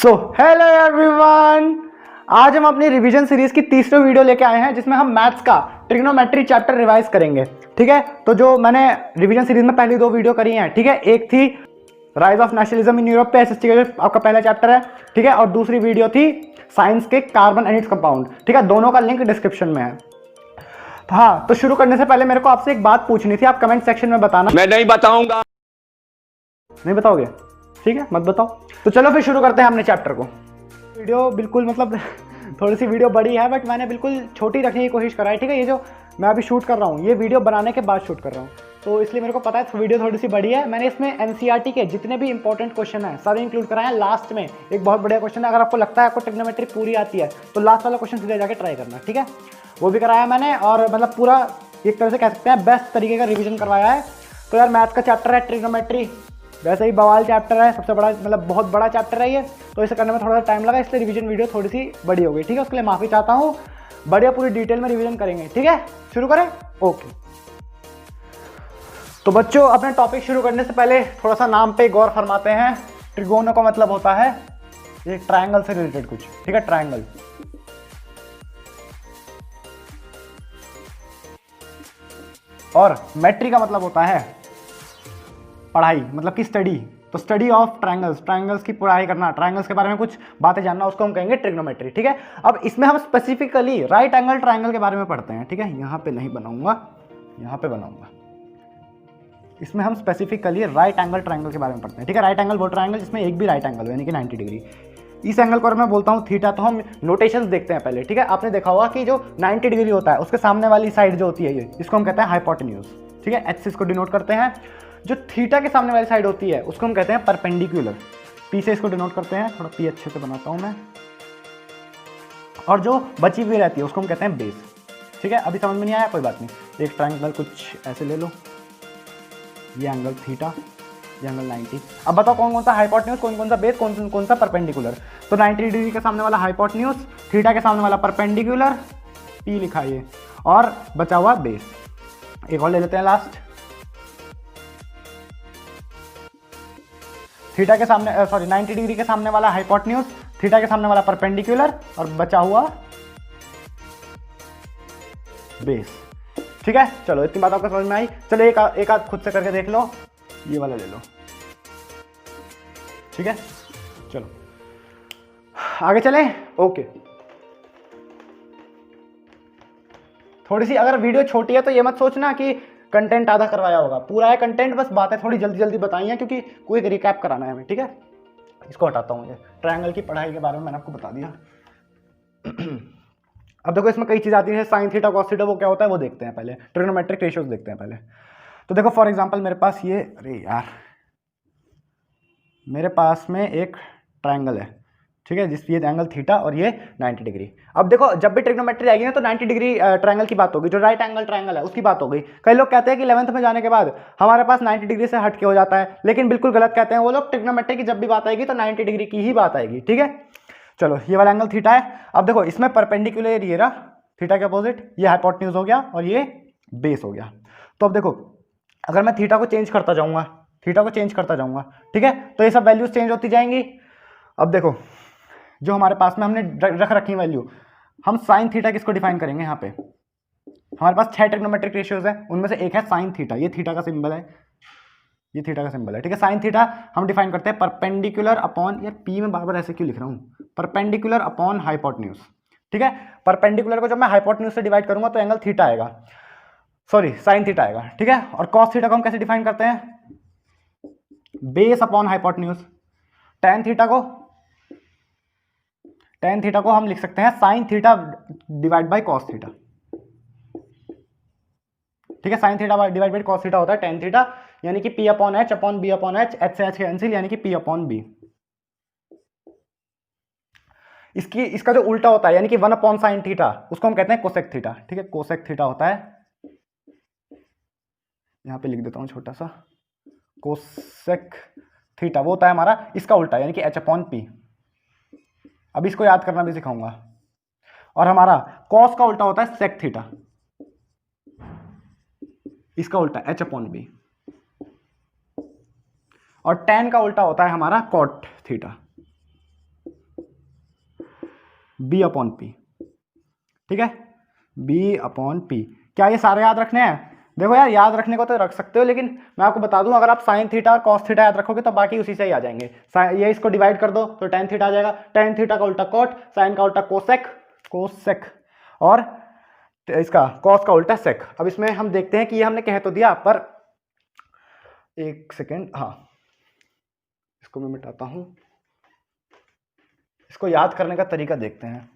So hello everyone, आज हम अपनी रिवीजन सीरीज की तीसरी वीडियो लेके आए हैं जिसमें हम मैथ्स का ट्रिग्नोमेट्री चैप्टर रिवाइज करेंगे। ठीक है, तो जो मैंने रिवीजन सीरीज में पहली दो वीडियो करी हैं, ठीक है, एक थी rise of nationalism in Europe पे, एसएसटी का जो आपका पहला चैप्टर है, ठीक है, और दूसरी वीडियो थी साइंस के कार्बन एंड इट्स कंपाउंड। ठीक है, दोनों का लिंक डिस्क्रिप्शन में है। हाँ, तो शुरू करने से पहले मेरे को आपसे एक बात पूछनी थी, आप कमेंट सेक्शन में बताना। मैं नहीं बताऊंगा। नहीं बताओगे? ठीक है, मत बताओ। तो चलो फिर शुरू करते हैं अपने चैप्टर को। वीडियो बिल्कुल मतलब थोड़ी सी वीडियो बड़ी है, बट मैंने बिल्कुल छोटी रखने की कोशिश करा है। ठीक है, ये जो मैं अभी शूट कर रहा हूँ, ये वीडियो बनाने के बाद शूट कर रहा हूँ, तो इसलिए मेरे को पता है वीडियो थोड़ी सी बड़ी है। मैंने इसमें एनसीईआरटी के जितने भी इंपॉर्टेंट क्वेश्चन हैं सारे इंक्लूड कराए हैं। लास्ट में एक बहुत बढ़िया क्वेश्चन है, अगर आपको लगता है आपको ट्रिग्नोमेट्री पूरी आती है तो लास्ट वाला क्वेश्चन सीधे जाके ट्राई करना। ठीक है, वो भी कराया मैंने, और मतलब पूरा एक तरह से कह सकते हैं बेस्ट तरीके का रिविजन करवाया है। तो यार मैथ का चैप्टर है ट्रिग्नोमेट्री, वैसे ही बवाल चैप्टर है, सबसे बड़ा मतलब बहुत बड़ा चैप्टर है ये, तो इसे करने में थोड़ा सा टाइम लगा, इसलिए रिवीजन वीडियो थोड़ी सी बड़ी हो गई। ठीक है, उसके लिए माफ़ी चाहता हूँ। बढ़िया पूरी डिटेल में रिवीजन करेंगे। ठीक है, शुरू करें? ओके। तो बच्चों, अपने टॉपिक शुरू करने से पहले थोड़ा सा नाम पे गौर फरमाते हैं। ट्रिगोनो का मतलब होता है ये ट्रायंगल से रिलेटेड कुछ। ठीक है, ट्रायंगल। और मेट्री का मतलब होता है पढ़ाई, मतलब कि स्टडी। तो स्टडी ऑफ ट्रायंगल्स, ट्रायंगल्स की पढ़ाई करना, ट्रायंगल्स के बारे में कुछ बातें जानना, उसको हम कहेंगे ट्रिग्नोमेट्री। ठीक है, अब इसमें हम स्पेसिफिकली राइट एंगल ट्रायंगल के बारे में पढ़ते हैं। ठीक है, यहाँ पे नहीं बनाऊंगा, यहाँ पे बनाऊंगा। इसमें हम स्पेसिफिकली राइट एंगल ट्रायंगल के बारे में पढ़ते हैं। ठीक है, राइट एंगल वो ट्रायंगल जिसमें एक भी राइट एंगल हो, यानी कि 90 डिग्री। इस एंगल को अगर मैं बोलता हूँ थीटा, तो हम नोटेशंस देखते हैं पहले। ठीक है, आपने देखा होगा कि जो 90 डिग्री होता है उसके सामने वाली साइड जो होती है ये, इसको हम कहते हैं हाइपोटेन्यूज। ठीक है, एक्सिस को डिनोट करते हैं। जो थीटा के सामने वाली साइड होती है उसको हम कहते हैं परपेंडिकुलर, पी से इसको डिनोट करते हैं। थोड़ा पी अच्छे से बनाता हूं मैं। और जो बची हुई रहती है उसको हम कहते हैं बेस। ठीक है, अभी समझ में नहीं आया, कोई बात नहीं। एक ट्रायंगल कुछ ऐसे ले लो, ये एंगल थीटा, ये एंगल 90। अब बताओ कौन कौन सा हाइपोटेन्यूज, कौन कौन सा बेस, कौन सा परपेंडिकुलर। तो 90 डिग्री के सामने वाला हाइपोटेन्यूज, थीटा के सामने वाला परपेंडिकुलर, पी लिखा ये, और बचा हुआ बेस। एक और ले लेते हैं लास्ट। थीटा के सामने 90 डिग्री के सामने वाला हाइपोटेन्यूज, थीटा के सामने वाला परपेंडिकुलर, और बचा हुआ बेस। ठीक है, चलो इतनी बात आपको समझ में आई। चलो एक आध खुद से करके देख लो, ये वाला ले लो। ठीक है, चलो आगे चलें। ओके, थोड़ी सी अगर वीडियो छोटी है तो ये मत सोचना कि कंटेंट आधा करवाया होगा, पूरा है कंटेंट, बस बातें थोड़ी जल्दी जल्दी बताई हैं क्योंकि कोई रिकैप कराना है हमें। ठीक है, इसको हटाता हूँ। ये ट्रायंगल की पढ़ाई के बारे में मैंने आपको बता दिया। अब देखो इसमें कई चीज़ आती है, साइन थीटा कॉस थीटा, वो क्या होता है वो देखते हैं पहले। ट्रिग्नोमेट्रिक रेशियोज देखते हैं पहले। तो देखो फॉर एग्जांपल मेरे पास ये, अरे यार, मेरे पास में एक ट्रायंगल है। ठीक है, जिस ये एंगल थीटा और ये 90 डिग्री। अब देखो जब भी ट्रिग्नोमेट्री आएगी ना तो 90 डिग्री ट्रायंगल की बात होगी, जो राइट एंगल ट्रायंगल है उसकी बात हो गई। कई लोग कहते हैं कि 11th में जाने के बाद हमारे पास 90 डिग्री से हट के हो जाता है, लेकिन बिल्कुल गलत कहते हैं वो लोग। ट्रिग्नोमेट्री की जब भी बात आएगी तो 90 डिग्री की ही बात आएगी। ठीक है, चलो ये वाला एंगल थीटा है। अब देखो इसमें परपेंडिकुलर ये रहा थीटा के अपोजिट, ये हाइपोटेन्यूज हो गया और ये बेस हो गया। तो अब देखो अगर मैं थीटा को चेंज करता जाऊंगा, थीटा को चेंज करता जाऊंगा, ठीक है, तो ये सब वैल्यूज चेंज होती जाएंगी। अब देखो जो हमारे पास में हमने रख रखी वैल्यू, हम साइन थीटा किसको डिफाइन करेंगे? यहाँ पे हमारे पास 6 ट्रिग्नोमेट्रिक रेशियोज है, उनमें से एक है साइन थीटा। ये थीटा का सिंबल है, ये थीटा का सिंबल है। ठीक है, साइन थीटा हम डिफाइन करते हैं परपेंडिकुलर अपॉन, यार पी में बार बार ऐसे क्यों लिख रहा हूँ, परपेंडिकुलर अपॉन हाइपोटेन्यूज। ठीक है, परपेंडिकुलर को जब मैं हाइपोटेन्यूज से डिवाइड करूंगा तो एंगल थीटा आएगा, सॉरी साइन थीटा आएगा। ठीक है, और कॉस थीटा को हम कैसे डिफाइन करते हैं? Base upon hypotenuse. Tan theta को हम लिख सकते हैं sine theta divide by cos theta. ठीक है, sine theta divide by cos theta होता है टेन थीटा, यानी कि P upon H upon B upon H, H से एच कैंसिल, यानी कि पी अपॉन बी। इसका जो उल्टा होता है यानी कि 1 अपॉन साइन थीटा, उसको हम कहते हैं कोसेक थीटा। ठीक है, कोसेक थीटा होता है, यहां पे लिख देता हूं छोटा सा, कोसेक थीटा वो होता है हमारा इसका उल्टा, यानी कि एच अपॉन पी। अब इसको याद करना भी सिखाऊंगा। और हमारा कॉस का उल्टा होता है सेक थीटा, इसका उल्टा एच अपॉन बी। और टेन का उल्टा होता है हमारा cot theta. B upon P, ठीक है, बी अपॉन पी। क्या ये सारे याद रखने हैं? देखो यार, याद रखने को तो रख सकते हो, लेकिन मैं आपको बता दूं, अगर आप साइन थीटा और कॉस थीटा याद रखोगे तो बाकी उसी से ही आ जाएंगे। ये इसको डिवाइड कर दो तो टेन थीटा आ जाएगा, टेन थीटा का उल्टा कॉट, साइन का उल्टा कोसेक, कोसेक, और इसका कॉस का उल्टा सेक। अब इसमें हम देखते हैं कि ये हमने कह तो दिया, पर एक सेकेंड, हाँ इसको मैं मिटाता हूं, इसको याद करने का तरीका देखते हैं।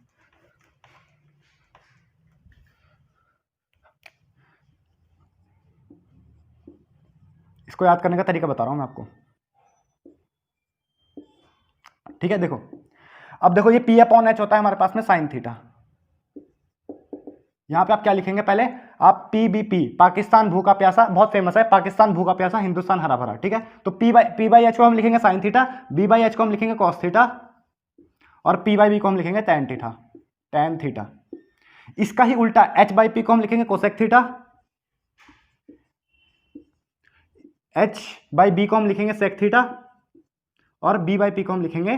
इसको याद करने का तरीका बता रहा हूं मैं आपको, ठीक है। देखो, अब देखो ये P अपॉन H होता है हमारे पास में साइन थीटा। यहां पे आप क्या लिखेंगे? पहले आप PBP, पाकिस्तान भूखा प्यासा, बहुत फेमस है, पाकिस्तान भूखा प्यासा, हिंदुस्तान हरा भरा, ठीक है। तो P बाई H को हम लिखेंगे sine theta, B by H को हम लिखेंगे कॉस थीटा, और P बाई B को हम लिखेंगे टैन थीटा, टैन थीटा। इसका ही उल्टा H बाई P को हम लिखेंगे cosec theta, H by B को हम लिखेंगे सेक थीटा, और B बाई P को हम लिखेंगे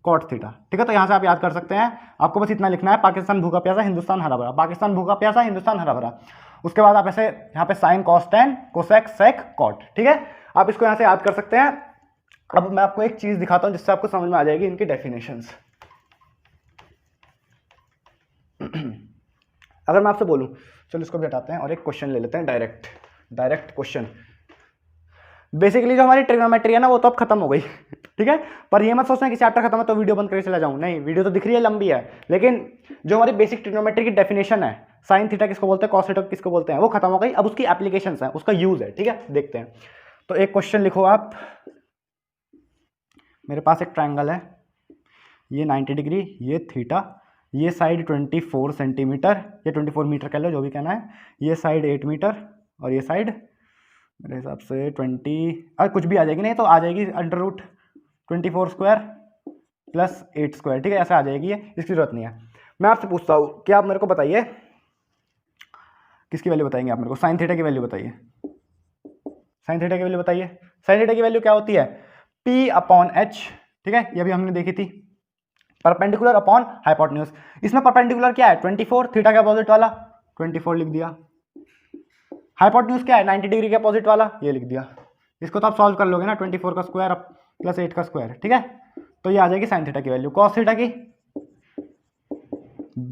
कॉट थीटा, ठीक है। तो यहां से आप याद कर सकते हैं, आपको बस इतना लिखना है, पाकिस्तान भूखा प्यासा, हिंदुस्तान हरा भरा, पाकिस्तान भूखा प्यासा, हिंदुस्तान हरा भरा। उसके बाद आप ऐसे यहाँ पे sine cos tan cosec sec cot, ठीक है। आप इसको यहाँ से याद कर सकते हैं। अब मैं आपको एक चीज दिखाता हूं जिससे आपको समझ में आ जाएगी इनकी डेफिनेशंस। अगर मैं आपसे बोलूं, चलो इसको भी हटाते हैं और एक क्वेश्चन ले लेते हैं, डायरेक्ट क्वेश्चन। बेसिकली जो हमारी ट्रिग्नोमेट्री है ना, वो तो अब खत्म हो गई, ठीक है। पर ये मत सोचना कि चैप्टर खत्म है तो वीडियो बंद करके चला जाऊं, नहीं, वीडियो तो दिख रही है, लंबी है, लेकिन जो हमारी बेसिक ट्रिग्नोमेट्री की डेफिनेशन है, साइन थीटा किसको बोलते हैं, कॉस थीटा किसको बोलते हैं, वो खत्म हो गई। अब उसकी एप्लीकेशंस है, उसका यूज है, ठीक है, देखते हैं। तो एक क्वेश्चन लिखो आप, मेरे पास एक ट्राइंगल है, ये 90 डिग्री, ये थीटा, ये साइड 24 सेंटीमीटर, ये 24 मीटर कह लो, जो भी कहना है, ये साइड 8 मीटर, और ये साइड मेरे हिसाब से 20, कुछ भी आ जाएगी, नहीं तो आ जाएगी under root 24 square plus 8 square, ठीक है, ऐसा आ जाएगी, ये इसकी जरूरत नहीं है। मैं आपसे पूछता हूँ कि आप मेरे को बताइए, किसकी वैल्यू बताएंगे आप मेरे को? साइन थीटा की वैल्यू बताइए, साइन थीटा की वैल्यू बताइए। साइन थीटा की वैल्यू क्या होती है? P अपॉन H, ठीक है, ये भी हमने देखी थी, परपेंडिकुलर अपॉन हाइपोटेन्यूज। इसमें परपेंडिकुलर क्या है? 24, थीटा के अपोजिट वाला 24 लिख दिया। हाइपोटेन्यूज क्या है? 90 डिग्री के अपोजिट वाला, ये लिख दिया। इसको तो आप सॉल्व कर लोगे ना, 24 का स्क्वायर प्लस 8 का स्क्वायर, ठीक है। तो ये आ जाएगी साइन थीटा की वैल्यू। कॉस थीटा की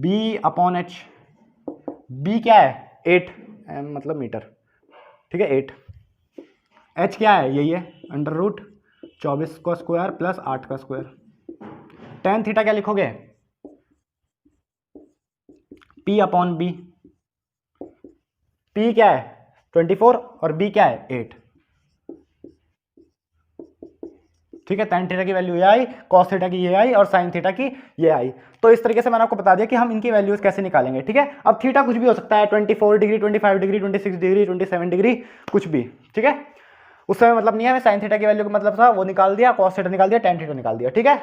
B अपॉन H, B क्या है? 8 मतलब मीटर, ठीक है, 8। H क्या है? यही है, अंडर रूट 24 का स्क्वायर प्लस 8 का स्क्वायर। टेन थीटा क्या लिखोगे? P अपॉन B, P क्या है? 24 और B क्या है? 8, ठीक है। tan थीटा की वैल्यू ये आई, cos थीटा की ये आई, और sin थीटा की ये आई। तो इस तरीके से मैंने आपको बता दिया कि हम इनकी वैल्यूज कैसे निकालेंगे, ठीक है। अब थीटा कुछ भी हो सकता है, 24 डिग्री, 25 डिग्री, 26 डिग्री, 27 डिग्री, कुछ भी, ठीक है। उस समय मतलब नहीं है, मैं sin थीटा की वैल्यू का मतलब था वो निकाल दिया, cos थीटा निकाल दिया, tan थीटा निकाल दिया, ठीक है।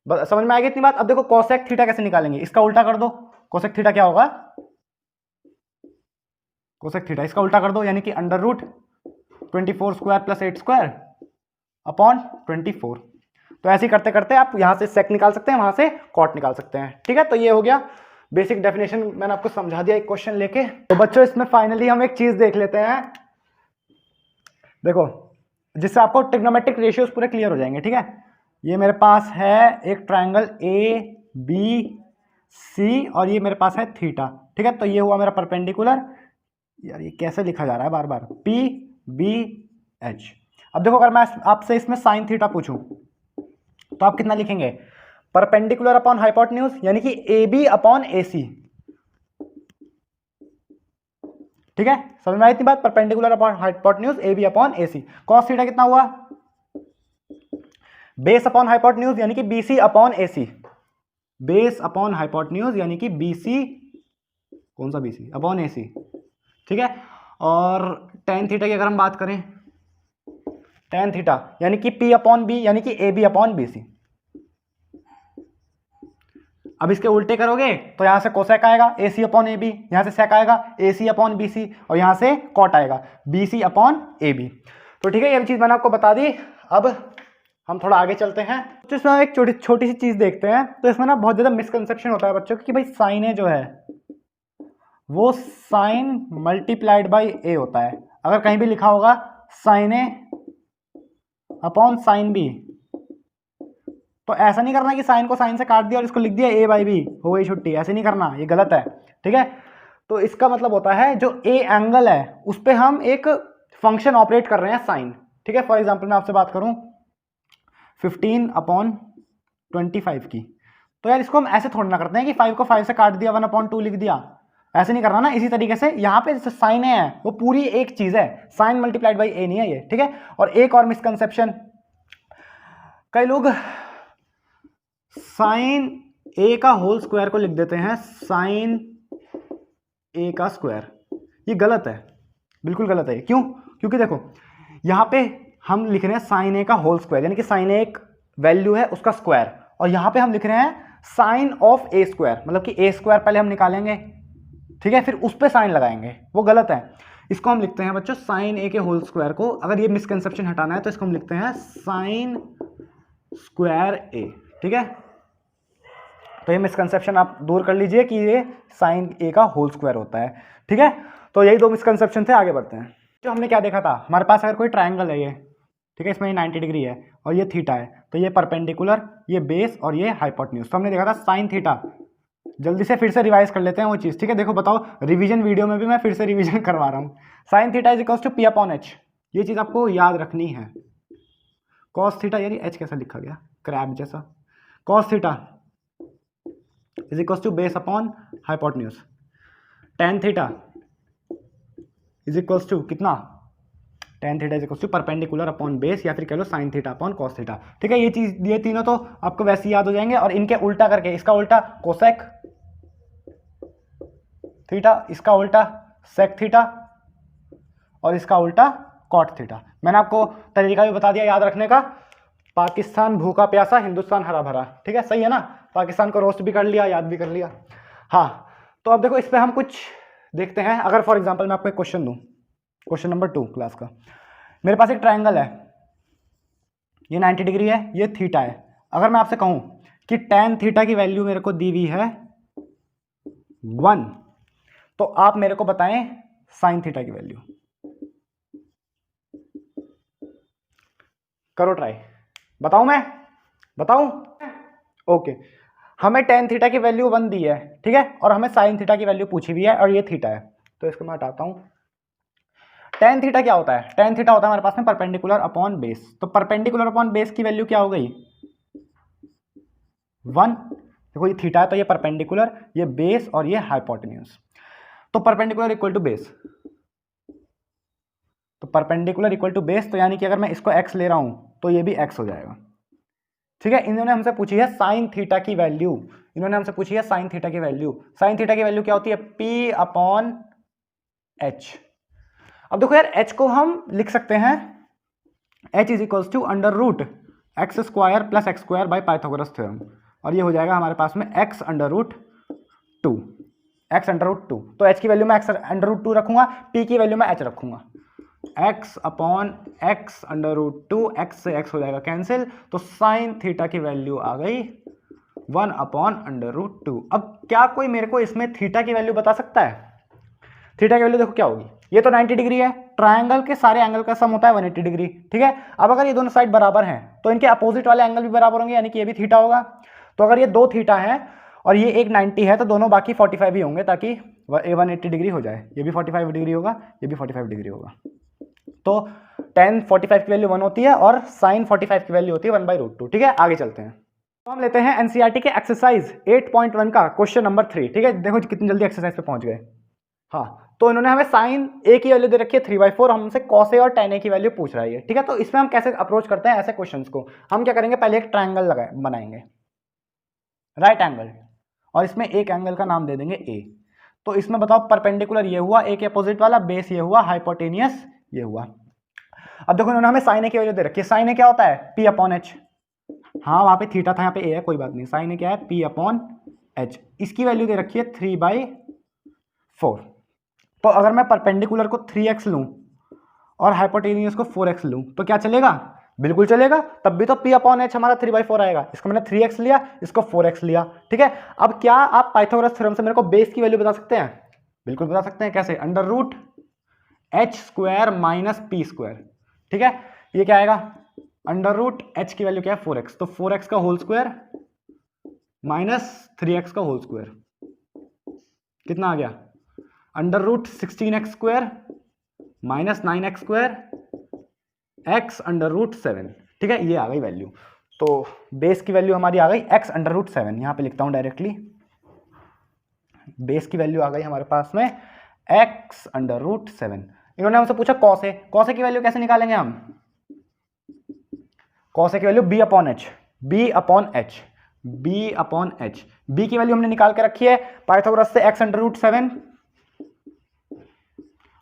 समझ में आएगी इतनी बात? अब देखो cosec थीटा कैसे निकालेंगे, इसका उल्टा कर दो। cosec थीटा क्या होगा? cosec थीटा इसका उल्टा कर दो, यानी कि under root 24 square plus 8 square upon 24। तो ऐसे ही करते करते आप यहां से सेक निकाल सकते हैं, वहां से कॉट निकाल सकते हैं, ठीक है। तो ये हो गया बेसिक डेफिनेशन, मैंने आपको समझा दिया एक क्वेश्चन लेके। तो बच्चों इसमें फाइनली हम एक चीज देख लेते हैं, देखो, जिससे आपको ट्रिग्नोमेट्रिक रेशियोज पूरे क्लियर हो जाएंगे, ठीक है। ये मेरे पास है एक ट्राइंगल ABC, और ये मेरे पास है थीटा, ठीक है। तो ये हुआ मेरा परपेंडिकुलर, यार ये कैसे लिखा जा रहा है बार बार, PBH। अब देखो, अगर मैं आपसे इसमें साइन थीटा पूछूं तो आप कितना लिखेंगे? परपेंडिकुलर अपॉन हाइपोटेन्यूज, यानी कि AB अपॉन AC, ठीक है। समझ में आई इतनी बात? Perpendicular upon hypotenuse, AB upon AC। Cos theta कितना हुआ? बेस अपॉन हाइपोटेन्यूज, यानी कि BC upon AC, base upon hypotenuse यानी कि BC, कौन सा BC? अपॉन AC, ठीक है। और tan थीटा की अगर हम बात करें, tan थीटा यानी कि P अपॉन B, यानी कि AB अपॉन BC। अब इसके उल्टे करोगे तो यहां से कोसेक आएगा, AC अपॉन AB, यहां से सेक आएगा, AC अपॉन BC, और यहां से कॉट आएगा, BC अपॉन AB। तो ठीक है, ये चीज मैंने आपको बता दी। अब हम थोड़ा आगे चलते हैं। तो इसमें हम एक छोटी सी चीज़ देखते हैं। तो इसमें ना बहुत ज़्यादा मिसकंसेप्शन होता है बच्चों कि भाई साइन ए जो है वो साइन मल्टीप्लाइड बाई ए होता है। अगर कहीं भी लिखा होगा sign A upon sine B, तो ऐसा नहीं करना कि साइन को साइन से काट दिया और इसको लिख दिया ए बाई बी, हो गई छुट्टी। ऐसे नहीं करना, ये गलत है, ठीक है। तो इसका मतलब होता है जो ए एंगल है उस पर हम एक फंक्शन ऑपरेट कर रहे हैं साइन, ठीक है। फॉर एग्जाम्पल मैं आपसे बात करूं 15/25 की, तो यार इसको हम ऐसे थोड़ा ना करते हैं कि 5 को 5 से काट दिया 1/2 लिख दिया, ऐसे नहीं करना ना। इसी तरीके से यहाँ पे साइन है वो पूरी एक चीज है, साइन मल्टीप्लाइड बाई ए नहीं है ये, ठीक है। और एक और मिसकंसेप्शन, कई लोग साइन ए का होल स्क्वायर को लिख देते हैं साइन ए का स्क्वायर। ये गलत है, बिल्कुल गलत है। क्यों? क्योंकि देखो यहाँ पे हम लिख रहे हैं साइन ए का होल स्क्वायर, यानी कि साइन ए एक वैल्यू है उसका स्क्वायर, और यहाँ पे हम लिख रहे हैं साइन ऑफ ए स्क्वायर, मतलब कि ए स्क्वायर पहले हम निकालेंगे, ठीक है, फिर उस पर साइन लगाएंगे, वो गलत है। इसको हम लिखते हैं बच्चों साइन ए के होल स्क्वायर को, अगर ये मिसकंसेप्शन हटाना है तो इसको हम लिखते हैं साइन स्क्वायर ए, ठीक है। तो ये मिसकंसेप्शन आप दूर कर लीजिए कि ये साइन ए का होल स्क्वायर होता है, ठीक है। तो यही 2 मिसकंसेप्शन थे। आगे बढ़ते हैं। जो हमने क्या देखा था, हमारे पास अगर कोई ट्रायंगल है ये, ठीक है, इसमें ये 90 डिग्री है और ये थीटा है, तो ये परपेंडिकुलर, ये बेस और ये हाइपोटेन्यूज। तो हमने देखा था साइन थीटा। जल्दी से फिर से रिवाइज कर लेते हैं वो चीज़, ठीक है। देखो बताओ, रिवीजन वीडियो में भी मैं फिर से रिवीजन करवा रहा हूँ। Sine theta is equals to P upon H, ये चीज़ आपको याद रखनी है। कॉस थीटा, यानी एच कैसा लिखा गया, क्रैब जैसा। Cos theta is equals to base upon hypotenuse. Tan theta is equals to कितना, tan theta is equals to perpendicular upon base, या फिर कह लो sine theta upon cos theta, ठीक है। ये चीज, ये तीनों तो आपको वैसे ही याद हो जाएंगे। और इनके उल्टा करके, इसका उल्टा कोसेक थीटा, इसका उल्टा सेक थीटा और इसका उल्टा कॉट थीटा। मैंने आपको तरीका भी बता दिया याद रखने का। पाकिस्तान भूखा प्यासा, हिंदुस्तान हरा भरा, ठीक है, सही है ना। पाकिस्तान को रोस्ट भी कर लिया, याद भी कर लिया। हाँ, तो अब देखो इस पर हम कुछ देखते हैं। अगर फॉर एग्जाम्पल मैं आपको एक क्वेश्चन दूं, क्वेश्चन नंबर 2 क्लास का। मेरे पास एक ट्रायंगल है, ये 90 डिग्री है, ये थीटा है। अगर मैं आपसे कहूं कि टेन थीटा की वैल्यू मेरे को दी हुई है 1, तो आप मेरे को बताएं साइन थीटा की वैल्यू। करो ट्राई, बताऊं मैं, बताऊं? ओके, हमें टेन थीटा की वैल्यू 1 दी है, ठीक है, और हमें साइन थीटा की वैल्यू पूछी हुई है और ये थीटा है। तो इसको मैं हटाता हूं। टेन थीटा क्या होता है? टेन थीटा होता है हमारे पास में परपेंडिकुलर अपॉन बेस। तो परपेंडिकुलर अपॉन बेस की वैल्यू क्या हो गई, 1। देखो ये थीटा है तो ये परपेंडिकुलर, ये बेस और ये हाइपोटेन्यूज। तो परपेंडिकुलर इक्वल टू बेस, तो परपेंडिकुलर इक्वल टू बेस, तो यानी कि अगर मैं इसको x ले रहा हूं तो ये भी x हो जाएगा, ठीक है। इन्होंने हमसे पूछी है साइन थीटा की वैल्यू, इन्होंने हमसे पूछी है साइन थीटा की वैल्यू। साइन थीटा की वैल्यू क्या होती है, p अपॉन एच। अब देखो यार, h को हम लिख सकते हैं h is equals to under root x square plus x square by Pythagoras theorem, और ये हो जाएगा हमारे पास में x under root 2, x under root 2। तो h की वैल्यू मैं x अंडर रूट 2 रखूंगा, p की वैल्यू मैं h रखूंगा। x upon x under root 2, x से x हो जाएगा कैंसिल, तो साइन थीटा की वैल्यू आ गई 1 अपॉन अंडर रूट 2। अब क्या कोई मेरे को इसमें थीटा की वैल्यू बता सकता है? थीटा की वैल्यू देखो क्या होगी, ये तो 90 डिग्री है, ट्रायंगल के सारे एंगल का सम होता है 180 डिग्री, ठीक है। अब अगर ये दोनों साइड बराबर हैं तो इनके अपोजिट वाले एंगल भी बराबर होंगे, यानी कि ये भी थीटा होगा। तो अगर ये 2 थीटा है और ये एक 90 है तो दोनों बाकी 45 ही होंगे, ताकि 180 डिग्री हो जाए। ये भी 45 डिग्री होगा, ये भी 45 डिग्री होगा। तो tan 45 की वैल्यू 1 होती है और sin 45 की वैल्यू होती है 1/√2, ठीक है। आगे चलते हैं, तो हम लेते हैं एनसीईआरटी के एक्सरसाइज 8.1 का क्वेश्चन नंबर 3, ठीक है। देखो कितनी जल्दी एक्सरसाइज पे पहुंच गए। हाँ, तो इन्होंने हमें साइन ए की वैल्यू दे रखी है 3/4, हमसे कॉस ए और tan ए की वैल्यू पूछ रही है, ठीक है। तो इसमें हम कैसे अप्रोच करते हैं ऐसे क्वेश्चंस को? हम क्या करेंगे, पहले एक ट्रायंगल बनाएंगे, राइट एंगल, और इसमें एक एंगल का नाम दे देंगे ए। तो इसमें बताओ, परपेंडिकुलर ये हुआ, ए के अपोजिट वाला, बेस ये हुआ, हाइपोटेनियस ये हुआ। अब देखो इन्होंने हमें साइन ए की वैल्यू दे रखी है। साइन ए क्या होता है, p अपॉन एच। हाँ, वहां पे थीटा था, यहाँ पे ए है, कोई बात नहीं। साइन ए क्या है, p अपॉन एच। इसकी वैल्यू दे रखी है 3/4। तो अगर मैं परपेंडिकुलर को 3x लूं और हाइपोटेनियस को 4x लूं तो क्या चलेगा? बिल्कुल चलेगा, तब भी तो p अपॉन एच हमारा 3/4 आएगा। इसको मैंने 3x लिया, इसको 4x लिया, ठीक है। अब क्या आप पाइथागोरस थ्योरम से मेरे को बेस की वैल्यू बता सकते हैं? बिल्कुल बता सकते हैं। कैसे? Under root H square minus P square, ठीक है। ये क्या आएगा? अंडर रूट एच की वैल्यू क्या है? 4x, तो 4x का होल स्क्वायर माइनस 3x का होल स्क्वायर, कितना आ गया? Under root 16x square minus 9x square x under root 7, ठीक है। ये आ गई वैल्यू। तो बेस की वैल्यू हमारी आ गई x अंडर रूट 7, यहां पे लिखता हूं डायरेक्टली। बेस की वैल्यू आ गई हमारे पास में x अंडर रूट 7। इन्होंने हमसे पूछा कॉसे, कॉसे की वैल्यू कैसे निकालेंगे हम? कॉसे की value b upon H, b upon H, b upon H. b की वैल्यू हमने निकाल के रखी है पाइथागोरस से x अंडर रूट 7,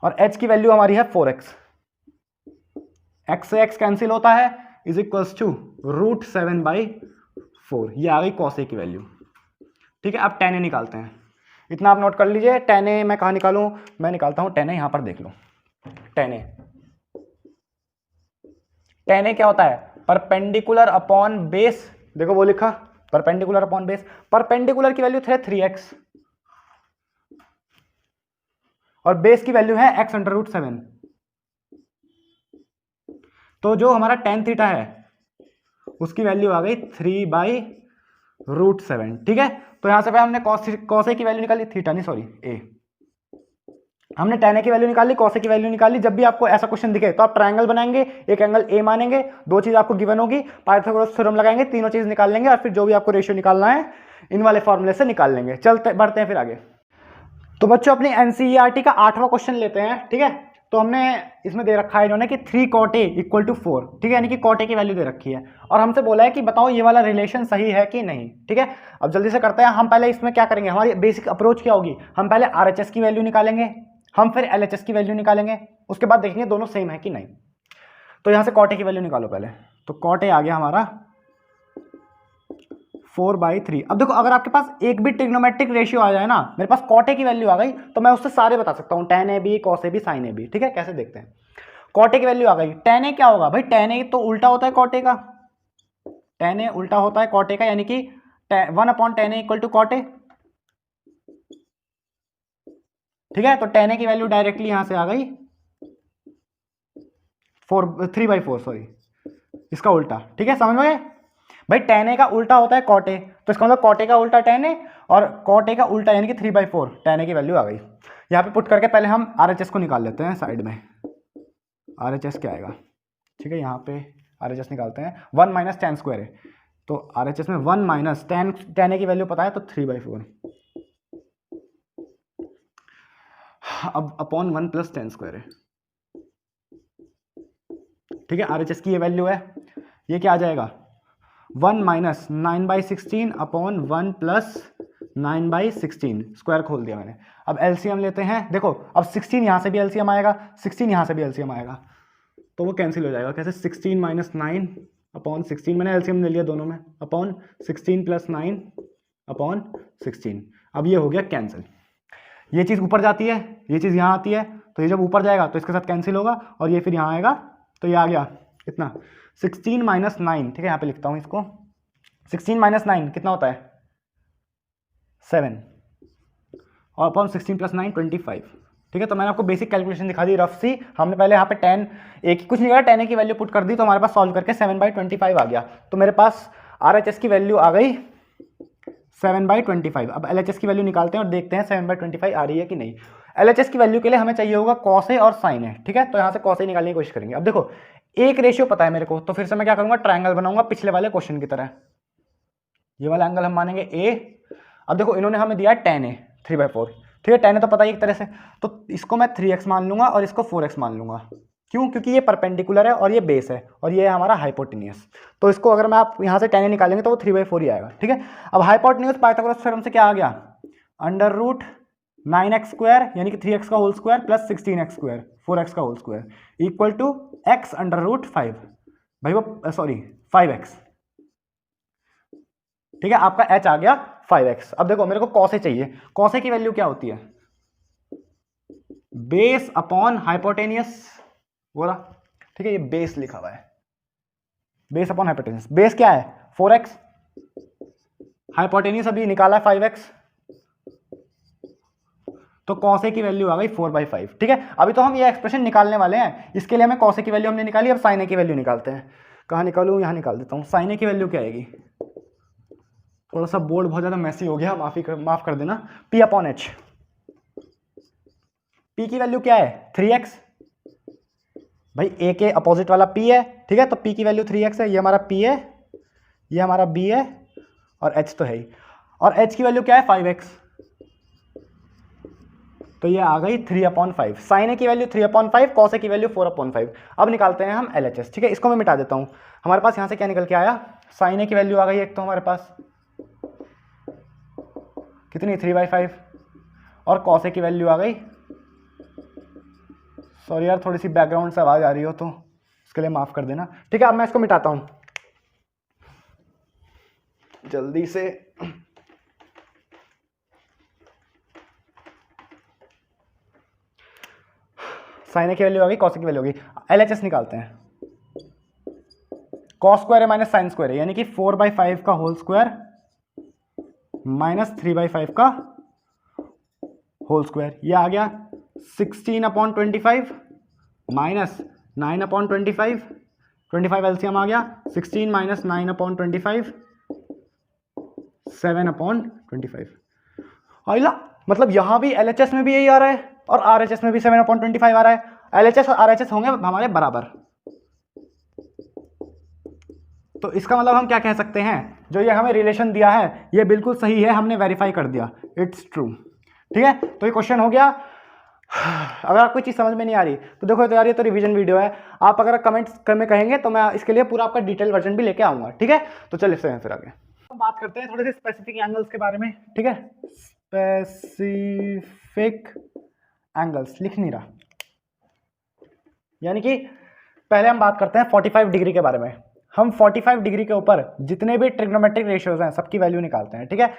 और h की वैल्यू हमारी है 4x। x से x कैंसिल होता है, इज इक्वल्स टू रूट 7/4। ये आ गई कॉसे की वैल्यू, ठीक है। अब tan a निकालते हैं। इतना आप नोट कर लीजिए। tan a मैं कहाँ निकालूं? मैं निकालता हूं tan a, यहां पर देख लो। tan a क्या होता है? Perpendicular upon base. देखो वो लिखा परपेंडिकुलर अपॉन बेस। परपेंडिकुलर की वैल्यू है 3x और बेस की वैल्यू है x अंडर रूट 7। तो जो हमारा tan थीटा है उसकी वैल्यू आ गई 3/√7, ठीक है। तो यहां से भाई हमने कॉस ए की वैल्यू निकाली, थीटा नहीं सॉरी ए। हमने tan a की वैल्यू निकाली, cos a की वैल्यू निकाली। जब भी आपको ऐसा क्वेश्चन दिखे तो आप ट्रायंगल बनाएंगे, एक एंगल a मानेंगे, दो चीज आपको गिवन होगी, पाइथागोरस थ्योरम लगाएंगे, तीनों चीज निकाल लेंगे और फिर जो भी आपको रेशियो निकालना है इन वाले फॉर्मूले से निकाल लेंगे। चलते बढ़ते हैं फिर आगे। तो बच्चों अपनी एनसीईआरटी का 8वां क्वेश्चन लेते हैं, ठीक है। तो हमने इसमें दे रखा है इन्होंने कि 3 cot a इक्वल टू 4, ठीक है, यानी कि cot a की वैल्यू दे रखी है और हमसे बोला है कि बताओ ये वाला रिलेशन सही है कि नहीं, ठीक है। अब जल्दी से करते हैं। हम पहले इसमें क्या करेंगे, हमारी बेसिक अप्रोच क्या होगी? हम पहले RHS की वैल्यू निकालेंगे, हम फिर LHS की वैल्यू निकालेंगे, उसके बाद देखेंगे दोनों सेम है कि नहीं। तो यहां से cot a की वैल्यू निकालो पहले। तो cot a आ गया हमारा 4/3। अब देखो अगर आपके पास एक भी ट्रिग्नोमेट्रिक रेशियो आ जाए ना, मेरे पास cot a की वैल्यू आ गई तो मैं उससे सारे बता सकता हूं, tan a भी, cos a भी, sin a भी, ठीक है। कैसे देखते हैं? cot a की वैल्यू आ गई। tan a क्या होगा भाई? tan a तो उल्टा होता है cot a का, tan a उल्टा होता है cot a का, यानी कि 1/tan a equal to cot a, ठीक है। तो tan a की वैल्यू डायरेक्टली यहां से आ गई 3/4, सॉरी इसका उल्टा, ठीक है। समझ में गए भाई? tan a का उल्टा होता है cot a, तो इसका मतलब cot a का उल्टा tan a और cot a का उल्टा यानी कि 3/4। tan a की वैल्यू आ गई। यहाँ पे पुट करके पहले हम RHS को निकाल लेते हैं साइड में। RHS क्या आएगा? ठीक है, यहाँ पे RHS निकालते हैं। 1 माइनस tan स्क्वायर है, तो RHS में 1 माइनस tan a की वैल्यू पता है तो 3/4, अब अपॉन 1 प्लस tan स्क्वायर है, ठीक है। RHS की ये वैल्यू है। ये क्या आ जाएगा? 1 माइनस 9/16 अपॉन 1 प्लस 9/16, स्क्वायर खोल दिया मैंने। अब एलसीएम लेते हैं। देखो अब 16 यहाँ से भी एलसीएम आएगा, 16 यहाँ से भी एलसीएम आएगा, तो वो कैंसिल हो जाएगा। कैसे? 16 माइनस 9 अपॉन 16, मैंने एलसीएम ले लिया दोनों में, अपॉन 16 प्लस 9 अपॉन 16। अब ये हो गया कैंसिल। ये चीज़ ऊपर जाती है, ये चीज़ यहाँ आती है, तो ये जब ऊपर जाएगा तो इसके साथ कैंसिल होगा और ये फिर यहाँ आएगा, तो ये आ गया कितना? 16 माइनस 9, ठीक है। यहाँ पे लिखता हूँ इसको। 16 माइनस 9 कितना होता है? 7, और अपॉन 16 प्लस 9 25, ठीक है। तो मैंने आपको बेसिक कैलकुलेशन दिखा दी रफ सी। हमने पहले यहाँ पे tan a की कुछ नहीं करा, tan a की वैल्यू पुट कर दी, तो हमारे पास सॉल्व करके 7/25 आ गया। तो मेरे पास RHS की वैल्यू आ गई 7/25। अब LHS की वैल्यू निकालते हैं और देखते हैं 7/25 आ रही है कि नहीं। LHS की वैल्यू के लिए हमें चाहिए होगा cos a और sin a, ठीक है। तो यहाँ से cos a निकालने की कोशिश करेंगे। अब देखो एक रेशियो पता है मेरे को, तो फिर से मैं क्या करूंगा? ट्रायंगल बनाऊंगा पिछले वाले क्वेश्चन की तरह। ये वाला एंगल हम मानेंगे a। अब देखो इन्होंने हमें दिया है tan a 3/4, ठीक है। tan a तो पता ही एक तरह से, तो इसको मैं 3x मान लूंगा और इसको 4x मान लूंगा। क्यों? क्योंकि ये परपेंडिकुलर है और ये बेस है और ये है हमारा हाइपोटेन्यूस। तो इसको अगर मैं आप यहाँ से tan a निकालेंगे तो वो 3/4 ही आएगा, ठीक है। अब हाइपोटेन्यूस पाइथागोरस थ्योरम से क्या आ गया? अंडर रूट 9x स्क्वायर यानी कि 3x का whole square plus 16x square 4x का whole square equal to x under root 5, भाई वो सॉरी 5x, ठीक है। आपका h आ गया 5x। अब देखो मेरे को cos a चाहिए। cos a की वैल्यू क्या होती है? बेस अपॉन हाइपोटेनियस, बोला, ठीक है। ये बेस लिखा हुआ है, बेस अपॉन हाइपोटेन्यूज। बेस क्या है 4x, हाइपोटेन्यूज अभी निकाला है 5x, तो cos a की वैल्यू आ गई 4/5। ठीक है, अभी तो हम ये एक्सप्रेशन निकालने वाले हैं, इसके लिए हमें cos a की वैल्यू हमने निकाली, अब sin a की वैल्यू निकालते हैं। कहाँ निकालूँ, यहाँ निकाल देता हूँ। sin a की वैल्यू क्या आएगी, थोड़ा सा बोर्ड बहुत ज़्यादा मैसी हो गया, माफ कर देना। p अपॉन h, p की वैल्यू क्या है 3x, भाई a के अपोजिट वाला p है। ठीक है, तो p की वैल्यू 3x है, ये हमारा p है, ये हमारा b है, और h तो है ही, और h की वैल्यू क्या है 5x, तो ये आ गई 3/5। साइन ए की वैल्यू 3/5, कॉस ए की वैल्यू 4/5। अब निकालते हैं हम LHS। ठीक है, इसको मैं मिटा देता हूँ। हमारे पास यहाँ से क्या निकल के आया, साइन ए की वैल्यू आ गई एक, तो हमारे पास कितनी 3/5, और कॉस ए की वैल्यू आ गई, सॉरी यार थोड़ी सी बैकग्राउंड से आवाज़ आ रही हो तो उसके लिए माफ़ कर देना। ठीक है, अब मैं इसको मिटाता हूँ जल्दी से। साइन ए की वैल्यू आ गई, कॉस ए की वैल्यू आ गई। LHS निकालते हैं। कॉस स्क्वायर है माइनस साइन स्क्वायर है, यानी कि 4/5 का होल स्क्वायर माइनस 3/5 का होल स्क्वायर, ये आ गया 16/25 माइनस 9/25, 25 एलसीएम आ गया, 16 माइनस 9/25 7/25। आइला मतलब यहाँ भी LHS में भी यही आ रहा है और RHS में भी 7/25 आ रहा है। LHS और RHS होंगे हमारे बराबर, तो इसका मतलब हम क्या कह सकते हैं, जो ये हमें रिलेशन दिया है ये बिल्कुल सही है, हमने वेरीफाई कर दिया, इट्स ट्रू। ठीक है, तो ये क्वेश्चन हो गया। अगर आपको चीज़ समझ में नहीं आ रही तो देखो तो यार ये तो रिवीजन वीडियो है, आप अगर कमेंट्स में कहेंगे तो मैं इसके लिए पूरा आपका डिटेल वर्जन भी लेके आऊँगा। ठीक है, तो चलिए फिर आगे हम बात करते हैं थोड़े से स्पेसिफिक एंगल्स के बारे में। ठीक है, स्पेसिफिक एंगल्स लिख नहीं रहा, यानी कि पहले हम बात करते हैं 45 डिग्री के बारे में। हम 45 डिग्री के ऊपर जितने भी ट्रिग्नोमेट्रिक रेशियोज हैं सबकी वैल्यू निकालते हैं। ठीक है,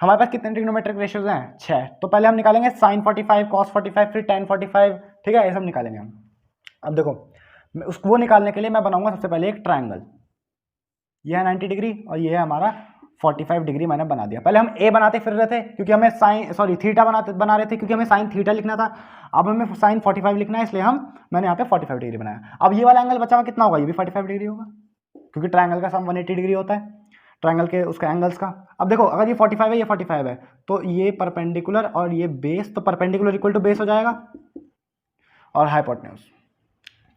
हमारे पास कितने ट्रिग्नोमेट्रिक रेशियोज हैं 6, तो पहले हम निकालेंगे sin 45, cos 45, फिर tan 45। ठीक है, ये सब निकालेंगे हम। अब देखो उसको वो निकालने के लिए मैं बनाऊंगा सबसे पहले एक ट्रायंगल, ये है 90 डिग्री और ये है हमारा 45 डिग्री, मैंने बना दिया। पहले हम ए बनाते फिर रहे थे क्योंकि हमें थीटा बना रहे थे क्योंकि हमें साइन थीटा लिखना था। अब हमें साइन 45 लिखना है, इसलिए मैंने यहाँ पे 45 डिग्री बनाया। अब ये वाला एंगल बचा हुआ कितना होगा, ये भी 45 डिग्री होगा क्योंकि ट्रायंगल का सम 180 डिग्री होता है, ट्रायंगल के उसका एंगल्स का। अब देखो अगर ये 45 है, ये 45 है, तो ये परपेंडिकुलर और ये बेस, तो परपेंडिकुलर इक्वल टू बेस हो जाएगा और हाइपोटेन्यूज।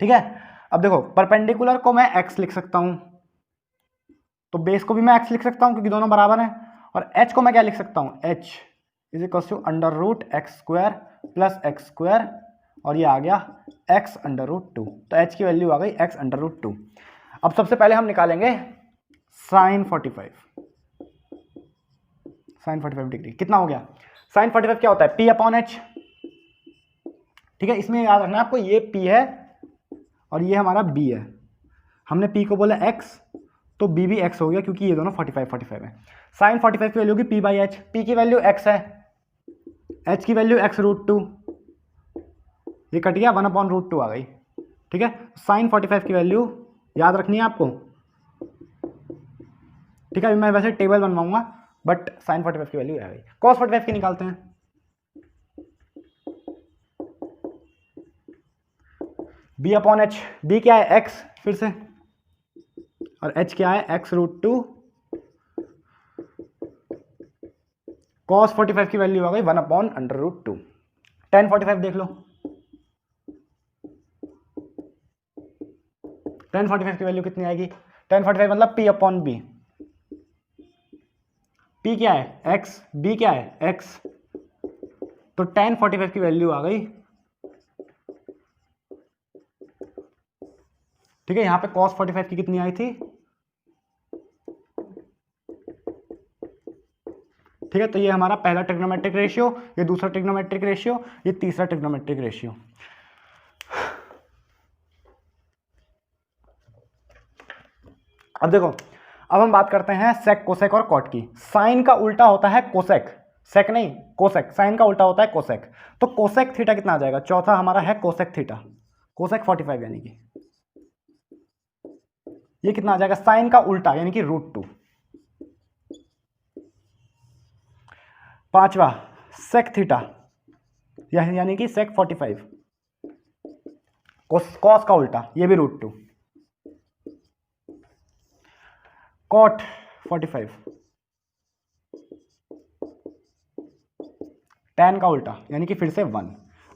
ठीक है, अब देखो परपेंडिकुलर को मैं x लिख सकता हूँ, तो बेस को भी मैं x लिख सकता हूँ क्योंकि दोनों बराबर हैं, और h को मैं क्या लिख सकता हूँ, h is equal to √x² plus x², और ये आ गया x√2, तो h की वैल्यू आ गई x√2। अब सबसे पहले हम निकालेंगे sin 45 डिग्री, कितना हो गया, sin 45 क्या होता है p/h। ठीक है, इसमें याद रखना आपको, ये p है और ये हमारा b है, हमने p को बोला x तो b भी x हो गया क्योंकि ये दोनों 45 है। sin 45 की वैल्यू होगी p/h, p की वैल्यू x है, h की वैल्यू x√2, ये कट गया 1/√2 आ गई। ठीक है, sin 45 की वैल्यू याद रखनी है आपको। ठीक है, अभी मैं वैसे टेबल बनवाऊंगा बट sin 45 की वैल्यू आ गई। cos 45 की निकालते हैं, b/h, b क्या है x फिर से, और h क्या है x√2, cos 45 की वैल्यू आ गई 1/√2। tan 45 देख लो, tan 45 की वैल्यू कितनी आएगी, tan 45 मतलब p/b, p क्या है x, b क्या है x, तो tan 45 की वैल्यू आ गई। ठीक है, यहां पे cos 45 की कितनी आई थी, ठीक है, तो ये हमारा पहला ट्रिग्नोमेट्रिक रेशियो, ये दूसरा ट्रिग्नोमेट्रिक रेशियो, ये तीसरा ट्रिग्नोमेट्रिक रेशियो। अब देखो, अब हम बात करते हैं सेक, कोसेक और कॉट की। साइन का उल्टा होता है कोसेक, सेक नहीं कोसेक, साइन का उल्टा होता है कोसेक। तो कोसेक थीटा कितना आ जाएगा, चौथा हमारा है कोसेक थीटा, कोसेक 45, यानी कि ये कितना आ जाएगा, साइन का उल्टा यानी कि √2। पांचवा सेक थीटा यानी कि सेक 45, कॉस का उल्टा ये भी √2। कॉट 45, tan का उल्टा यानी कि फिर से 1।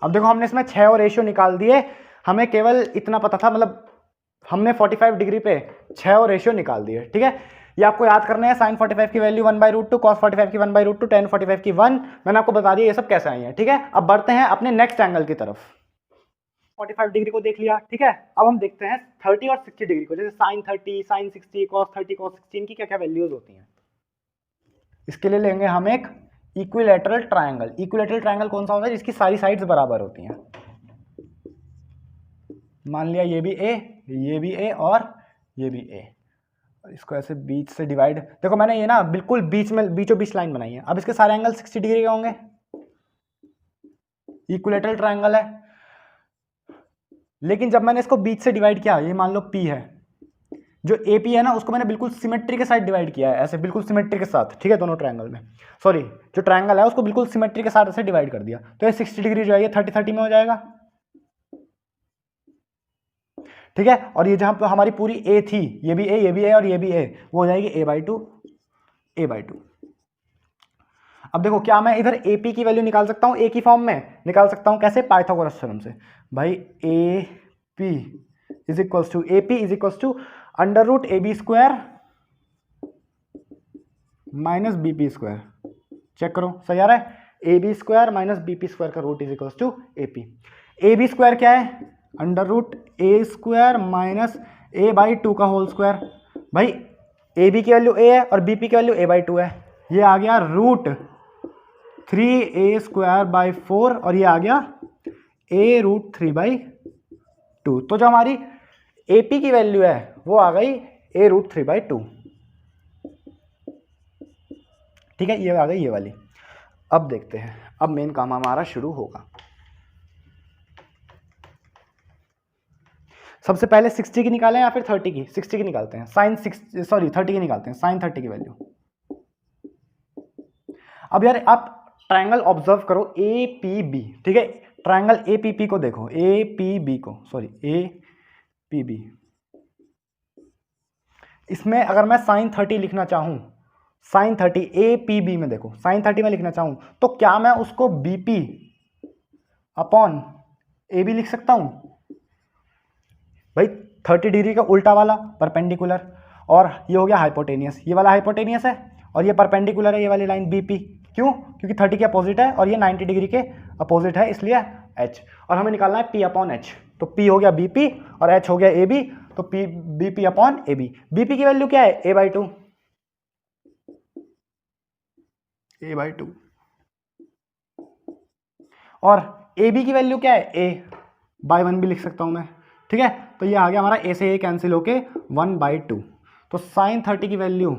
अब देखो हमने इसमें 6 और रेशियो निकाल दिए, हमें केवल इतना पता था, मतलब हमने 45 डिग्री पे 6 और रेशियो निकाल दिए, ठीक है। ये आपको याद करना है, sin 45 की वैल्यू 1/√2, cos 45 की 1/√2, tan 45 की 1। मैंने आपको बता दिया ये सब कैसे आई है, ठीक है। अब बढ़ते हैं अपने नेक्स्ट एंगल की तरफ। 45 डिग्री को देख लिया, ठीक है। अब हम देखते हैं 30 और 60 डिग्री को, जैसे sin 30, sin 60, cos 30, cos 16 की क्या क्या वैल्यूज होती हैं। इसके लिए लेंगे हम एक इक्विलैटरल ट्रायंगल। इक्विलैटरल ट्रायंगल कौन सा होता है, जिसकी सारी साइड्स बराबर होती हैं। मान लिया ये भी ए, ये भी ए और ये भी ए, इसको ऐसे बीच से डिवाइड, देखो मैंने ये ना बिल्कुल बीच में बीचों बीच लाइन बनाई है। अब इसके सारे एंगल 60 डिग्री के होंगे, इक्विलैटरल ट्रायंगल है। लेकिन जब मैंने इसको बीच से डिवाइड किया, ये मान लो P है, जो AP है ना उसको मैंने बिल्कुल सिमेट्री के साथ डिवाइड किया है, ऐसे बिल्कुल सिमेट्री के साथ, ठीक है। दोनों ट्रायंगल में, सॉरी जो ट्रायंगल है उसको बिल्कुल सिमेट्री के साथ ऐसे डिवाइड कर दिया, तो ये 60 डिग्री जो है ये 30-30 में हो जाएगा, ठीक है। और ये जहां पर हमारी पूरी A थी, ये भी A, ये भी A और ये भी A, वो हो जाएगी a/2, a/2। अब देखो क्या मैं इधर AP की वैल्यू निकाल सकता हूँ, A की फॉर्म में निकाल सकता हूँ, कैसे, पाइथागोरस थ्योरम से। भाई AP is equals to √AB² minus BP²। Check करो सही आ रहा है, AB² माइनस BP² का root is equals to AP। AB² क्या है, √A² माइनस a/2 का होल स्क्वायर। भाई AB की वैल्यू A है और BP की वैल्यू a/2 है, ये आ गया √3a²/4 और ये आ गया a√3/2। तो जो हमारी AP की वैल्यू है वो आ गई a√3/2, ठीक है। ये आ गई ये वाली। अब देखते हैं, अब मेन काम हमारा शुरू होगा। सबसे पहले 60 की निकालें या फिर 30 की, 60 की निकालते हैं, sin 60 सॉरी 30 की निकालते हैं, sin 30 की वैल्यू। अब यार आप ट्रायंगल ऑब्जर्व करो APB, ठीक है। ट्रायंगल APP को देखो, APB को, सॉरी APB, इसमें अगर मैं sin 30 लिखना चाहूं, sin 30 APB में देखो, sin 30 में लिखना चाहूं तो क्या मैं उसको BP/AB लिख सकता हूं। भाई 30 डिग्री का उल्टा वाला परपेंडिकुलर, और ये हो गया हाइपोटेनियस, ये वाला हाइपोटेनियस है और ये परपेंडिकुलर है, ये वाली लाइन BP। क्यों, क्योंकि 30 के अपोजिट है और ये 90 डिग्री के अपोजिट है, इसलिए H। और हमें निकालना है P/H, तो P हो गया BP और H हो गया AB, तो BP/AB। BP की वैल्यू क्या है, a/2, a/2, और AB की वैल्यू क्या है, a/1 भी लिख सकता हूं मैं, ठीक है। तो ये आ गया हमारा A से A कैंसिल होके 1/2, तो sin 30 की वैल्यू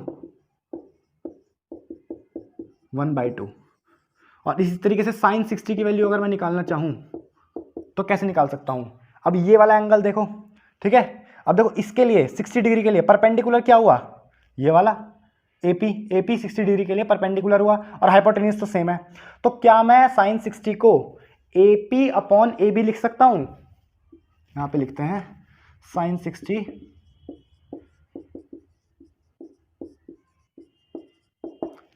1/2। और इसी तरीके से sin 60 की वैल्यू अगर मैं निकालना चाहूं तो कैसे निकाल सकता हूं। अब ये वाला एंगल देखो, ठीक है। अब देखो इसके लिए 60 डिग्री के लिए परपेंडिकुलर क्या हुआ, ये वाला AP 60 डिग्री के लिए परपेंडिकुलर हुआ और हाइपोटेन्यूज तो सेम है। तो क्या मैं sin 60 को AP/AB लिख सकता हूं। यहां पे लिखते हैं sin 60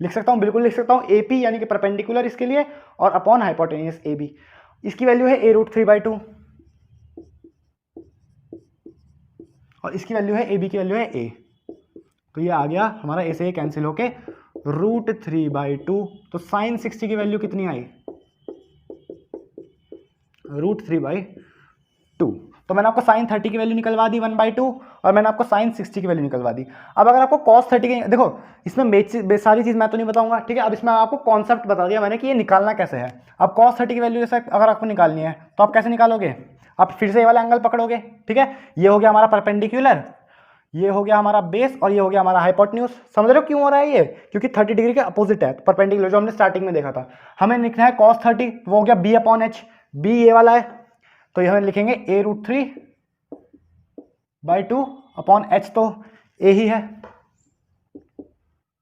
लिख सकता हूं, बिल्कुल लिख सकता हूं, AP यानी कि परपेंडिकुलर इसके लिए और अपॉन हाइपोटेन्यूज AB। इसकी वैल्यू है a√3/2 और इसकी वैल्यू है AB की वैल्यू है A, तो ये आ गया हमारा A से A कैंसिल होके √3/2। तो sin 60 की वैल्यू कितनी आई, √3/2। तो मैंने आपको sin 30 की वैल्यू निकलवा दी 1/2 और मैंने आपको sin 60 की वैल्यू निकलवा दी। अब अगर आपको cos 30 की, देखो इसमें सारी चीज मैं तो नहीं बताऊंगा, ठीक है। अब इसमें आपको कॉन्सेप्ट बता दिया मैंने कि ये निकालना कैसे है। अब cos 30 की वैल्यू जैसे अगर आपको निकालनी है तो आप कैसे निकालोगे, आप फिर से ये वाला एंगल पकड़ोगे, ठीक है। ये हो गया हमारा परपेंडिकुलर, ये हो गया हमारा बेस और ये हो गया हमारा हाइपोटेन्यूज। समझ रहे हो क्यों हो रहा है ये, क्योंकि 30 डिग्री के अपोजिट है, परपेंडिकुलर जो हमने स्टार्टिंग में देखा था। हमें लिखना है cos 30, वो हो गया B/H, B ये वाला है, तो ये हम लिखेंगे a√3/2 अपॉन एच तो ए ही है,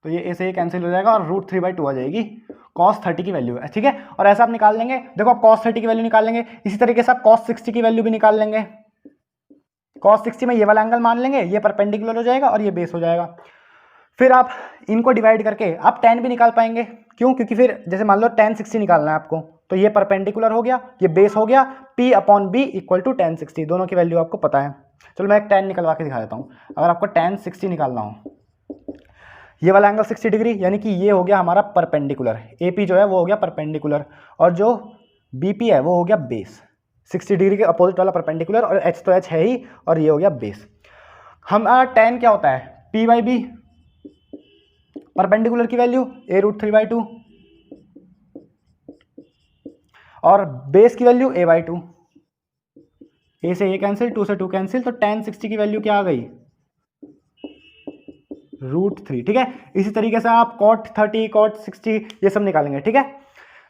तो ये ए से ये कैंसिल हो जाएगा और √3/2 आ जाएगी cos 30 की वैल्यू है, ठीक है। और ऐसा आप निकाल लेंगे, देखो आप cos 30 की वैल्यू निकाल लेंगे, इसी तरीके से आप cos 60 की वैल्यू भी निकाल लेंगे। cos 60 में ये वाला एंगल मान लेंगे, ये परपेंडिकुलर हो जाएगा और ये बेस हो जाएगा। फिर आप इनको डिवाइड करके आप tan भी निकाल पाएंगे, क्यों? क्योंकि फिर जैसे मान लो tan 60 निकालना है आपको, तो ये परपेंडिकुलर हो गया, ये बेस हो गया, P/B = tan 60, दोनों की वैल्यू आपको पता है। चलो मैं एक tan निकलवा के दिखा देता हूँ। अगर आपको tan 60 निकालना हो, ये वाला एंगल 60 डिग्री, यानी कि ये हो गया हमारा परपेंडिकुलर, AP जो है वो हो गया परपेंडिकुलर, और जो BP है वो हो गया बेस। 60 डिग्री के अपोजिट वाला परपेंडिकुलर, और H तो H है ही, और ये हो गया बेस। हमारा tan क्या होता है? P/B, परपेंडिकुलर की वैल्यू a√3/2 और बेस की वैल्यू a/2। a से a कैंसिल, 2 से 2 कैंसिल, तो tan 60 की वैल्यू क्या आ गई? √3, ठीक है। इसी तरीके से आप cot 30, cot 60 ये सब निकालेंगे, ठीक है।